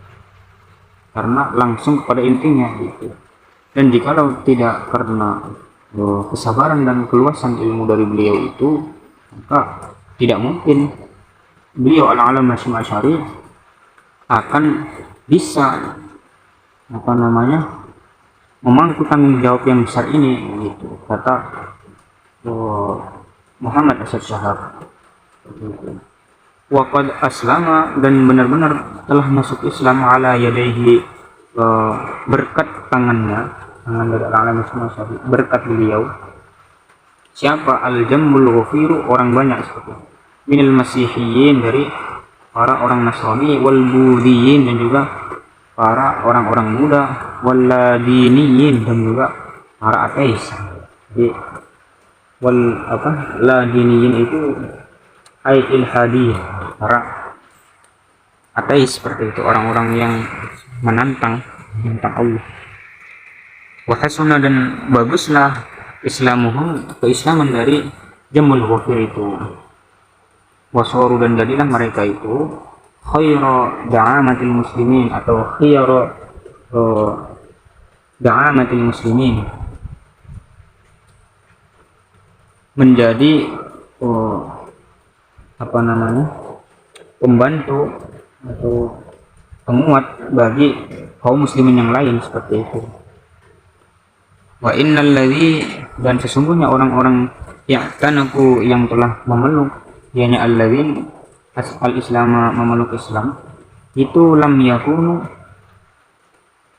karena langsung kepada intinya gitu. Dan jikalau tidak karena kesabaran dan keluasan ilmu dari beliau itu, maka tidak mungkin beliau al-alam Hasyim Asy'ari akan bisa memangku tanggung jawab yang besar ini gitu, kata Muhammad Asy'ad Syihab. Waqad aslama, dan benar-benar telah masuk Islam ala yadaihi, berkat tangan dari al-alam Hasyim Asy'ari, berkat beliau. Siapa? Al-jammul ghafiru, orang banyak seperti minal masihiyin, dari para orang Nasrani, wal budiyin, dan juga para orang-orang Buddha, wal ladiniyin, dan juga para ateis. Jadi ladiniyin itu ay ilhadiyyin, para ateis seperti itu, orang-orang yang menantang Allah. Wa hasuna, dan baguslah islamuhum, keislaman dari jamul ghafir itu. Wasoru, dan jadilah mereka itu khairu da'amatil muslimin, atau khairu da'amatil muslimin, menjadi pembantu atau penguat bagi kaum muslimin yang lain seperti itu. Wa innal ladzi, dan sesungguhnya orang-orang yang telah memeluk, ianya alladzin al-islam, memeluk Islam itu, lam yakunu,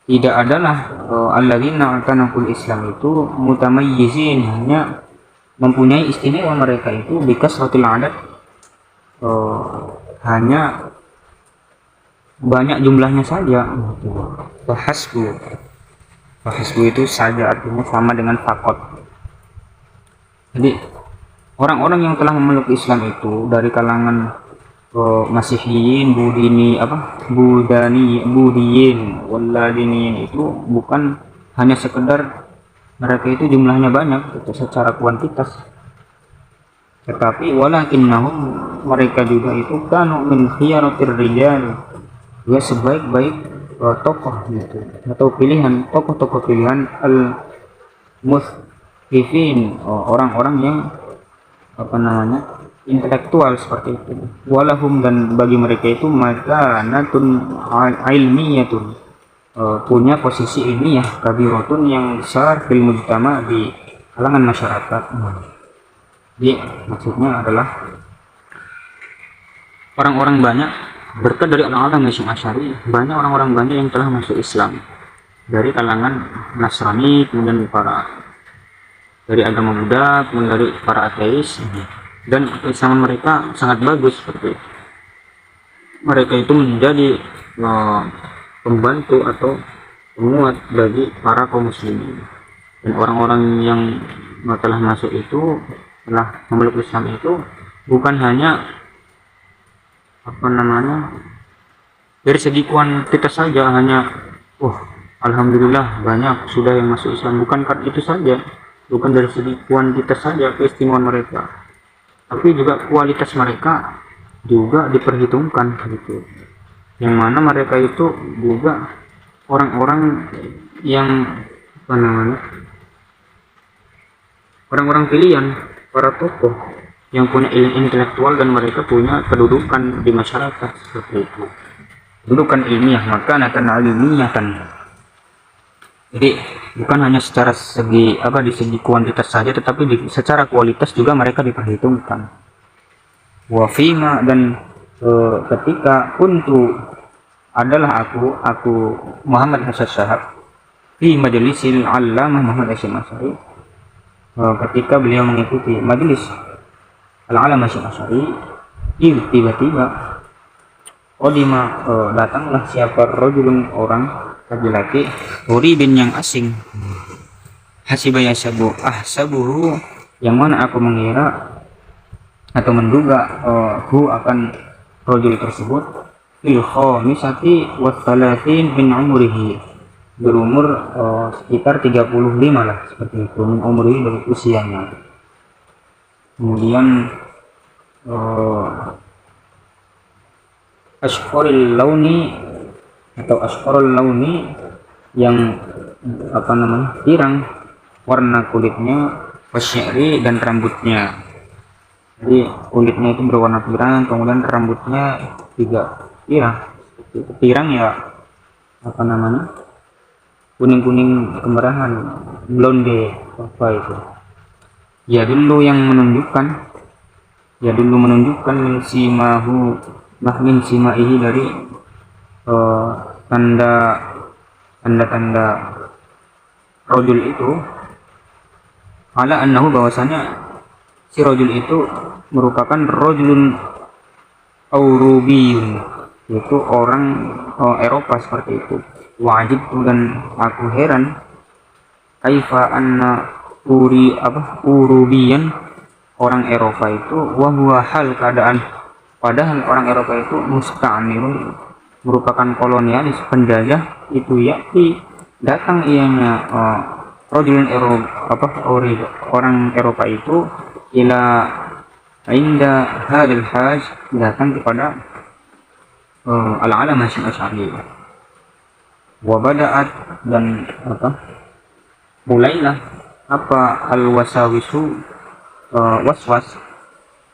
tidak adalah alladzina tanakul Islam itu mutamayyizin, hanya mempunyai istimewa mereka itu bikasratil adad, hanya banyak jumlahnya saja. Wahasbu itu saja, artinya sama dengan fakot. Jadi orang-orang yang telah memeluk Islam itu dari kalangan Masihiyin, Budiyin, Walladiniyin, itu bukan hanya sekedar mereka itu jumlahnya banyak itu secara kuantitas, tetapi walakinnahum, mereka juga itu kanu min khiyaratir rijal, juga sebaik-baik tokoh gitu, atau pilihan tokoh-tokoh pilihan al musrifin, orang-orang yang apa namanya intelektual seperti itu. Walahum, dan bagi mereka itu makanatun ilmiyatun, punya posisi ilmiah kabiratun yang besar fil mujtama, di kalangan masyarakat. Jadi maksudnya adalah orang-orang banyak berkat dari orang-orang Asy'ari, banyak orang-orang banyak yang telah masuk Islam dari kalangan Nasrani, kemudian dari agama Buddha, kemudian dari para ateis, dan keislaman mereka sangat bagus seperti itu. Mereka itu menjadi pembantu atau penguat bagi para kaum muslimin, dan orang-orang yang telah masuk itu, telah memeluk Islam itu, bukan hanya apa namanya dari segi kuantitas saja, hanya alhamdulillah banyak sudah yang masuk Islam, bukan karena itu saja, bukan dari segi kuantitas saja keistimewaan mereka, tapi juga kualitas mereka juga diperhitungkan gitu, yang mana mereka itu juga orang-orang yang apa namanya orang-orang pilihan, para tokoh yang punya ilmu intelektual, dan mereka punya kedudukan di masyarakat seperti itu, kedudukan ilmiah, maka akan ilmiah kan. Jadi bukan hanya secara segi di segi kuantitas saja, tetapi secara kualitas juga mereka diperhitungkan. Wafima, dan ketika adalah aku Muhammad Hasan Syahab di majlisil Allamah Muhammad Hasyim Asy'ari, ketika beliau mengikuti majelis Al-Allamah Hasyim Asy'ari, tiba-tiba datanglah siapa rajulun, orang laki-laki, uribin yang asing, ahsabuhu, yang mana aku mengira atau menduga akan rajul tersebut fil khamisati wa thalathin min umrihi, berumur sekitar 35 lah seperti itu, min umrihi, dari usianya. Kemudian asfarul launi, atau asfarul launi, yang pirang warna kulitnya, wasyari, dan rambutnya. Jadi kulitnya itu berwarna pirang, kemudian rambutnya juga pirang ya, kuning-kuning kemerahan, blonde apa itu. Ya dulu menunjukkan min simaihi, dari tanda-tanda rajul itu, ala annahu, bahwasanya si rajul itu merupakan rajulun Aurubiyun, yaitu orang Eropa seperti itu. Wajib, dan aku heran, kaifa anna Urubiyan, orang Eropa itu, wahwa hal, keadaan, padahal orang Eropa itu musta'mirun, merupakan kolonialis, penjajah itu, yakti datang ianya rajulun orang Eropa itu, ila inda hadil haj, datang kepada Al-Allamah Hasyim Asy'ari. Wa bada'at, dan mulailah al-wasawisu, waswas,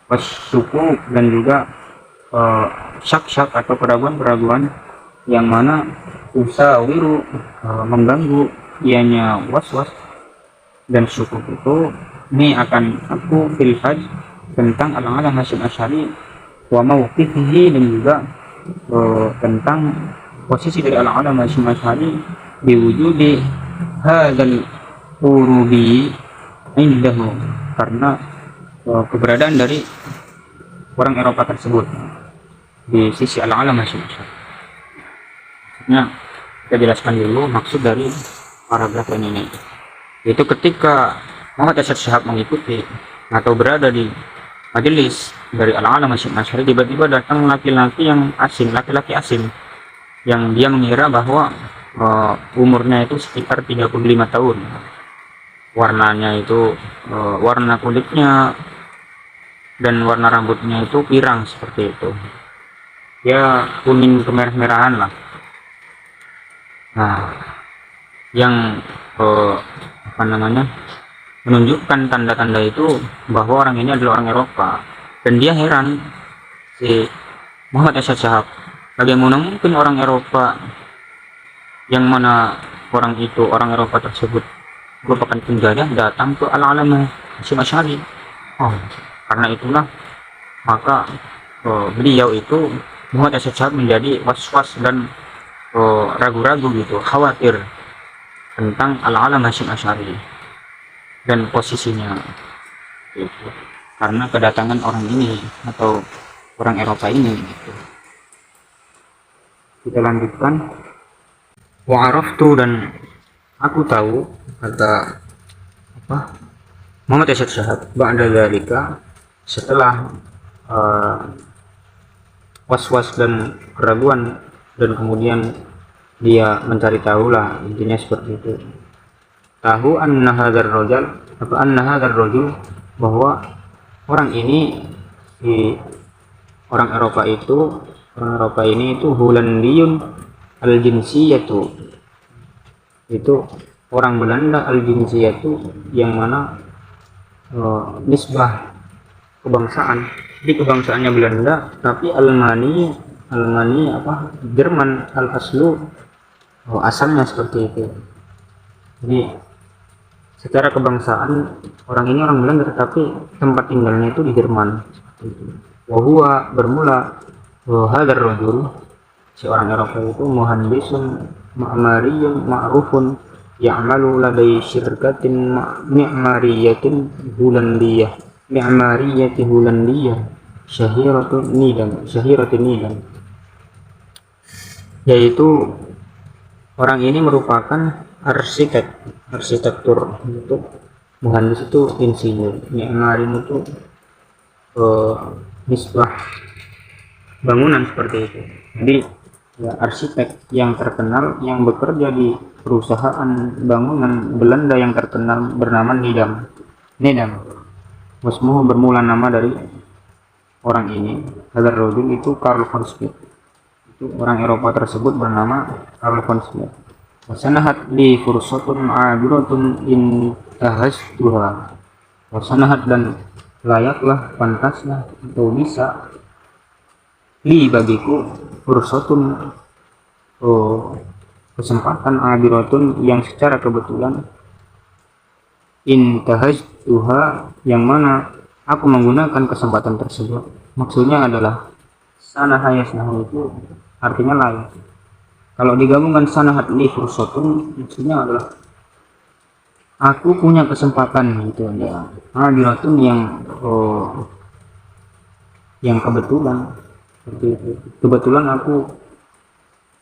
wasyukuk, dan juga syak-syak atau keraguan-keraguan, yang mana usawiru, mengganggu ianya waswas dan syukuk itu, ini akan aku fil haj, tentang Al-Allamah Hasyim Asy'ari, wa mauqifihi, dan juga tentang posisi dari Al-Allamah Hasyim Asy'ari biwujudi hadzal urubi indahu, karena keberadaan dari orang Eropa tersebut di sisi Al-Allamah Hasyim Asy'ari. Nah, kita jelaskan dulu maksud dari paragraf ini. Yaitu ketika Muhammad Hasan Syahab mengikuti atau berada di majelis dari Al-Allamah Hasyim Asy'ari, tiba-tiba datang laki-laki asing, yang dia mengira bahwa umurnya itu sekitar 35 tahun. warnanya itu warna kulitnya dan warna rambutnya itu pirang seperti itu, ya kuning kemerah-merahan lah. Nah, yang apa namanya, menunjukkan tanda-tanda itu bahwa orang ini adalah orang Eropa. Dan dia heran, si Muhammad Asyad Syahab, bagaimana mungkin orang Eropa, yang mana orang Eropa tersebut merupakan penjajah, datang ke Al-Alamah Hasyim Asy'ari. Oh, karena itulah maka beliau itu, Muhammad Asyad Syahab, menjadi was-was dan ragu-ragu gitu, khawatir tentang Al-Alamah Hasyim Asy'ari dan posisinya gitu, karena kedatangan orang ini atau orang Eropa ini gitu. Kita lanjutkan. Wa'araftu, dan aku tahu, kata apa Muhammad Asyad Syahab, ba'da dzalika, setelah was-was dan keraguan, dan kemudian dia mencari tahu lah, intinya seperti itu. Tahu anna hadzal rajul, bahwa orang ini, si orang Eropa ini itu Holandiyun al-jinsiyatu, itu orang Belanda al-jinsiyatu, yang mana nisbah kebangsaan, di kebangsaannya Belanda, tapi Almani apa, Jerman al-aslu, asalnya seperti itu. Jadi secara kebangsaan orang ini orang Belanda, tetapi tempat tinggalnya itu di Jerman seperti itu. Wahua, bermula, hadar rajul, si orang Eropa itu, muhandisun ma'mariyun ma'rufun ya'malu ladai syirkatin mi'mariyatin hulandiyah syahiratun nidam, yaitu orang ini merupakan arsitektur. Untuk muhandis itu insinyur, mi'marin itu nisbah bangunan seperti itu. Jadi ya, arsitek yang terkenal yang bekerja di perusahaan bangunan Belanda yang terkenal bernama Nidam. Wasmuhu, bermula nama dari orang ini, hadar rajul itu Karl von Schmidt. Itu orang Eropa tersebut bernama Karl von Schmidt. Wasanahat li fursatun abiratun intahastuha. Wasanahat, dan layaklah, pantaslah, atau bisa, li bagiku, fursatun kesempatan, abiratun yang secara kebetulan, intahastuha yang mana aku menggunakan kesempatan tersebut. Maksudnya adalah sanaha yasnahu, itu artinya layak. Kalau digabungkan sanahat li fursatun, maksudnya adalah aku punya kesempatan gitu ya. Hadiratun yang kebetulan seperti itu. Kebetulan aku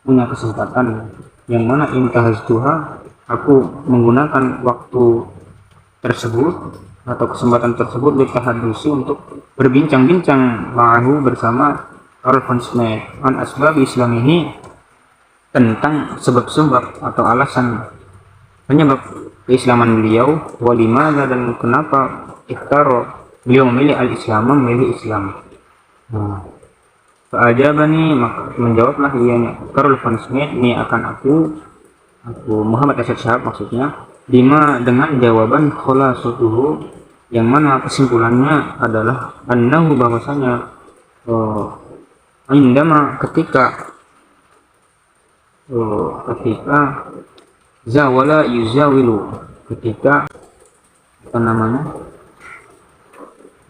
punya kesempatan, yang mana intahaztuha, aku menggunakan waktu tersebut atau kesempatan tersebut ditahadusi, untuk berbincang-bincang ma'ahu, bersama Karl von Schmidt, an asbab islamihi, tentang sebab-sebab atau alasan penyebab keislaman beliau, walimada, dan kenapa ikhtaro, beliau memilih al-Islam, memilih Islam. Fa'ajabani, maka menjawablah ianya Karl von Schmidt ini akan aku Muhammad Asyad Syahab maksudnya, bima, dengan jawaban khulasatuhu, yang mana kesimpulannya adalah annahu, bahwasanya indama, ketika zawala yuzawilu, ketika apa namanya,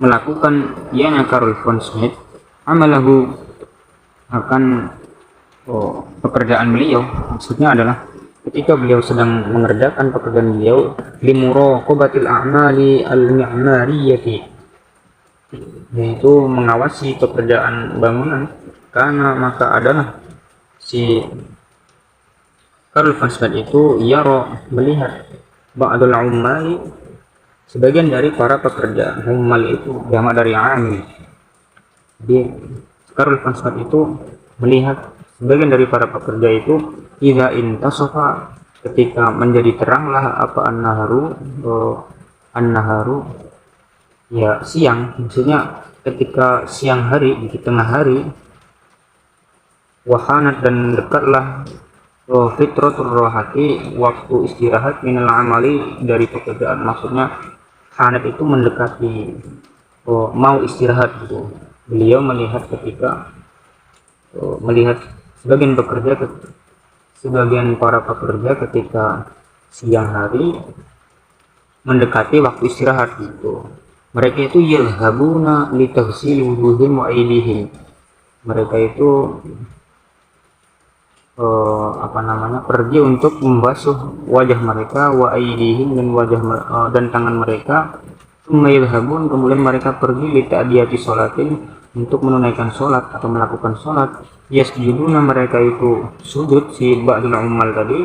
melakukan ianya Karl von Schmidt amalahu, akan pekerjaan beliau, maksudnya adalah ketika beliau sedang mengerjakan pekerjaan beliau, limuraqabatil a'mali al-mi'mariyati, yaitu mengawasi pekerjaan bangunan, karena maka adalah si Karl von Schmidt itu melihat ba'dul ummali, sebagian dari para pekerja. Ummal itu jamak dari amil. Jadi Karl von Schmidt itu melihat sebagian dari para pekerja itu idza intasafa, ketika menjadi teranglah apa an-naharu ya siang, maksudnya ketika siang hari di tengah hari, wahanat dan dekatlah fitratul rohati waktu istirahat minal amali dari pekerjaan, maksudnya hanat itu mendekati mau istirahat gitu. Beliau melihat ketika melihat sebagian para pekerja ketika siang hari mendekati waktu istirahat gitu. Mereka itu yadhabuna litaghsil wujuhihim wa aydihim. Mereka itu pergi untuk membasuh wajah mereka wa aydihim dan dan tangan mereka. Tsumma yadhhabun, kemudian mereka pergi li ta'diyati sholatin untuk menunaikan sholat atau melakukan sholat. Yasjuduna, mereka itu sujud, si ba'dul ummal tadi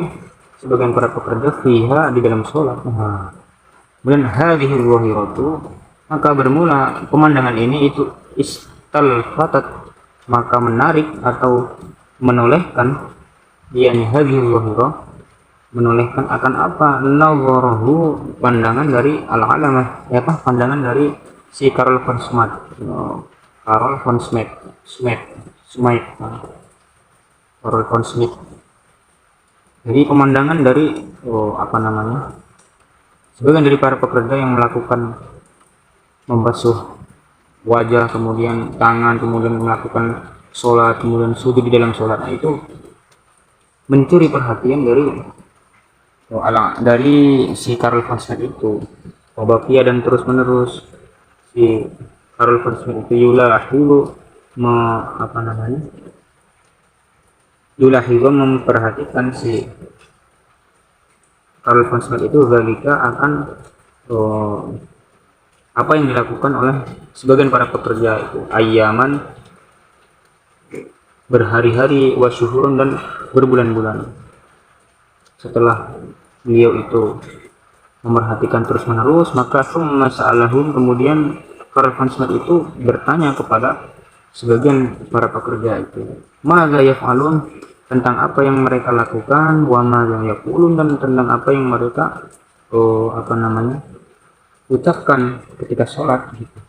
sebagian para pekerja fiha di dalam sholat. Kemudian hadhihi dhahiratu, maka bermula pemandangan ini itu istalfatat, maka menarik atau menolehkan, yakni hadhihi dhahirah, menolehkan akan apa, nazarahu, pandangan dari al-alamah, pandangan dari si Karl von Schmidt. Jadi pemandangan dari sebagian dari para pekerja yang melakukan membasuh wajah, kemudian tangan, kemudian melakukan sholat, kemudian sujud di dalam sholat, itu mencuri perhatian dari si Karl von Schmidt itu. Wabakia, dan terus menerus si Karl von Schmidt itu memperhatikan si Karl von Schmidt itu zalika akan apa yang dilakukan oleh sebagian para pekerja itu, ayyaman, berhari-hari, wasyuhurun, dan berbulan-bulan. Setelah beliau itu memerhatikan terus menerus, maka summa sa'alahum, kemudian Karl von Schmidt itu bertanya kepada sebagian para pekerja itu, madza yaf'alun, tentang apa yang mereka lakukan, wa madza yaqulun, dan tentang apa yang mereka ucapkan ketika sholat gitu.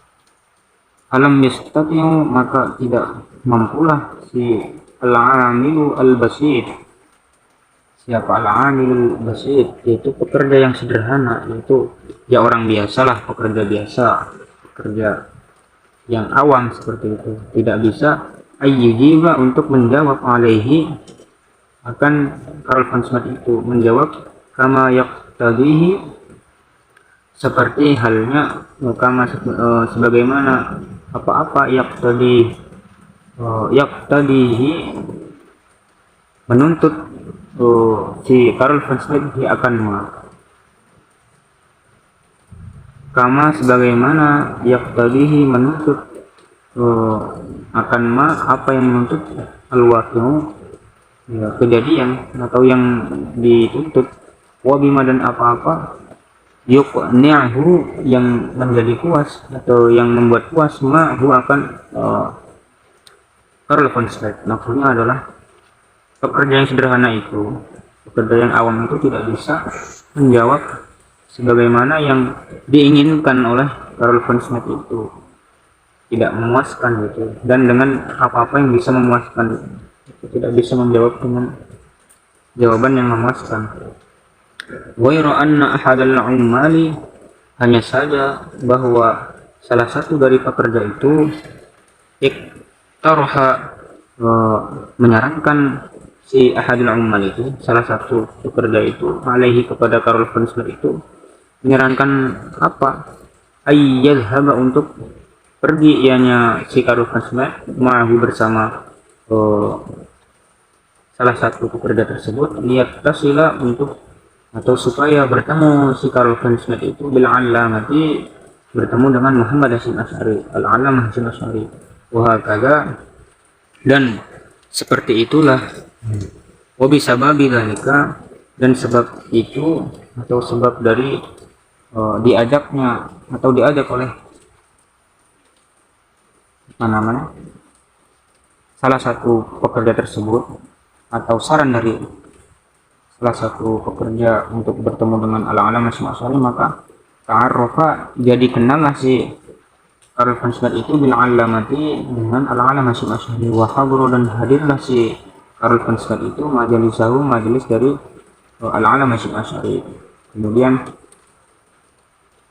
Alam yastati'u, maka tidak mampulah si al-amilu al-basid. Siapa al-amilul basid? Yaitu pekerja yang sederhana, yaitu ya orang biasalah, pekerja biasa, pekerja yang awam seperti itu, tidak bisa ayyujiba, untuk menjawab alaihi, akan Karl von Schmidt itu menjawab, kama yaqtadihi, seperti halnya sebagaimana apa-apa yaqtadihi menuntut si Karl von Schmidt akan kama sebagaimana yaqtadihi menuntut akan apa yang menuntut al-waqi'u, ya, kejadian atau yang dituntut, wabima, dan apa-apa yuqni'ahu, yang menjadi puas atau yang membuat puas, ma'hu, akan Karl von Schmidt. Maksudnya adalah pekerja yang sederhana itu, pekerja yang awam itu tidak bisa menjawab sebagaimana yang diinginkan oleh Karl von Schmidt itu, tidak memuaskan gitu, dan dengan apa-apa yang bisa memuaskan itu, tidak bisa menjawab dengan jawaban yang memuaskan. Ghairu anna ahadal ummali, hanya saja bahwa salah satu dari pekerja itu iktarha, menyarankan si ahadul ummal itu, salah satu pekerja itu, alaihi, kepada Karl von Schmidt itu, menyarankan apa, ayyadhhaba, untuk pergi, ianya si Karl von Schmidt, ma'ahu, bersama salah satu pekerja tersebut, lihat tasila, untuk atau supaya bertemu si Karl von Schmidt itu bil alamati, bertemu dengan Muhammad Hasyim Asy'ari, al-alamah Hasyim Asy'ari, wahakadha, dan seperti itulah, wabi sababi dzalika, dan sebab itu atau sebab dari diajaknya atau diajak oleh salah satu pekerja tersebut, atau saran dari salah satu pekerja untuk bertemu dengan Al-Allamah Hasyim Asy'ari, maka ta'arrafa, jadi kenal lah si Karl von Schmidt itu bil alamati dengan Al-Allamah Hasyim Asy'ari, wa hadra, dan hadirlah si Karl von Schmidt itu majlisahu, majelis dari Al-Allamah Hasyim Asy'ari. Kemudian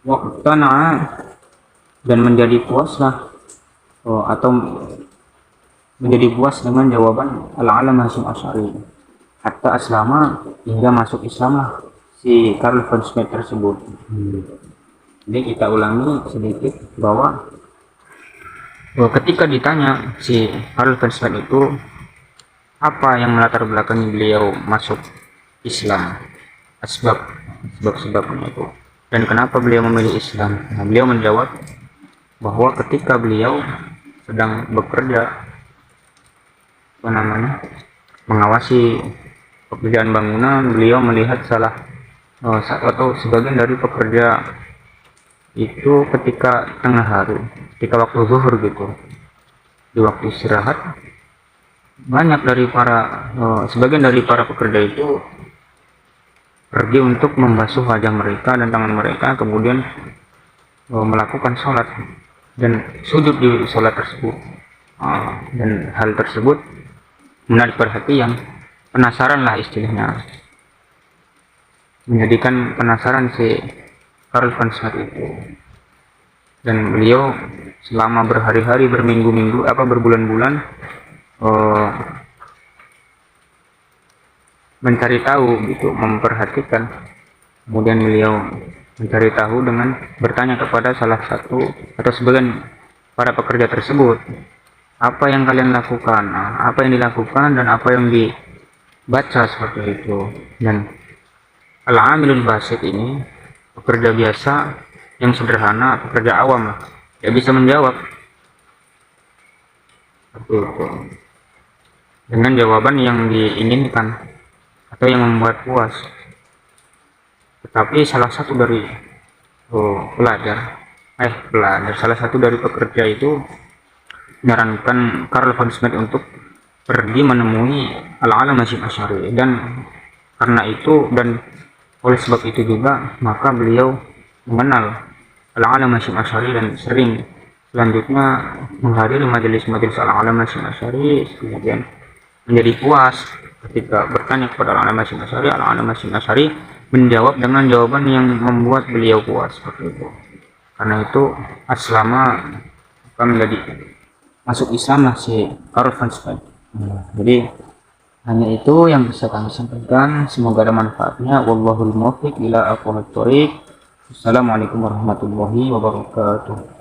waqtana'a, dan menjadi puaslah atau menjadi puas dengan jawaban Al-Allamah Hasyim Asy'ari, hatta aslama, hingga masuk Islamlah si Karl von Schmidt tersebut. Jadi kita ulangi sedikit bahwa ketika ditanya si Karl von Schmidt itu apa yang melatar belakangi beliau masuk Islam, sebabnya itu, dan kenapa beliau memilih Islam. Nah, beliau menjawab bahwa ketika beliau sedang bekerja mengawasi pekerjaan bangunan, beliau melihat atau sebagian dari pekerja itu ketika tengah hari, ketika waktu zuhur gitu, di waktu istirahat, banyak dari sebagian dari para pekerja itu pergi untuk membasuh wajah mereka dan tangan mereka, kemudian melakukan sholat dan sujud di sholat tersebut. Dan hal tersebut menarik perhatian, penasaran lah istilahnya, menjadikan penasaran si Karl von Schmidt itu. Dan beliau selama berhari-hari, berminggu-minggu, berbulan-bulan mencari tahu gitu, memperhatikan. Kemudian beliau mencari tahu dengan bertanya kepada salah satu atau sebagian para pekerja tersebut, apa yang kalian lakukan, apa yang dilakukan dan apa yang dibaca, seperti itu. Dan al-amilul basit ini, pekerja biasa yang sederhana, pekerja awam lah, dia bisa menjawab seperti itu dengan jawaban yang diinginkan atau yang membuat puas. Tetapi salah satu dari salah satu dari pekerja itu menyarankan Karl von Schmidt untuk pergi menemui Al-Allamah Hasyim Asy'ari, dan karena itu dan oleh sebab itu juga maka beliau mengenal Al-Allamah Hasyim Asy'ari dan sering selanjutnya menghadiri majelis-majelis Al-Allamah Hasyim Asy'ari. Kemudian menjadi puas ketika bertanya kepada Al-Allamah Hasyim Asy'ari, Al-Allamah Hasyim Asy'ari menjawab dengan jawaban yang membuat beliau puas, seperti itu. Karena itu aslama, menjadi masuk Islam lah si Karl von Schmidt. Jadi hanya itu yang bisa kami sampaikan, semoga ada manfaatnya. Wallahul muwaffiq ila aqwamit thoriq. Assalamualaikum warahmatullahi wabarakatuh.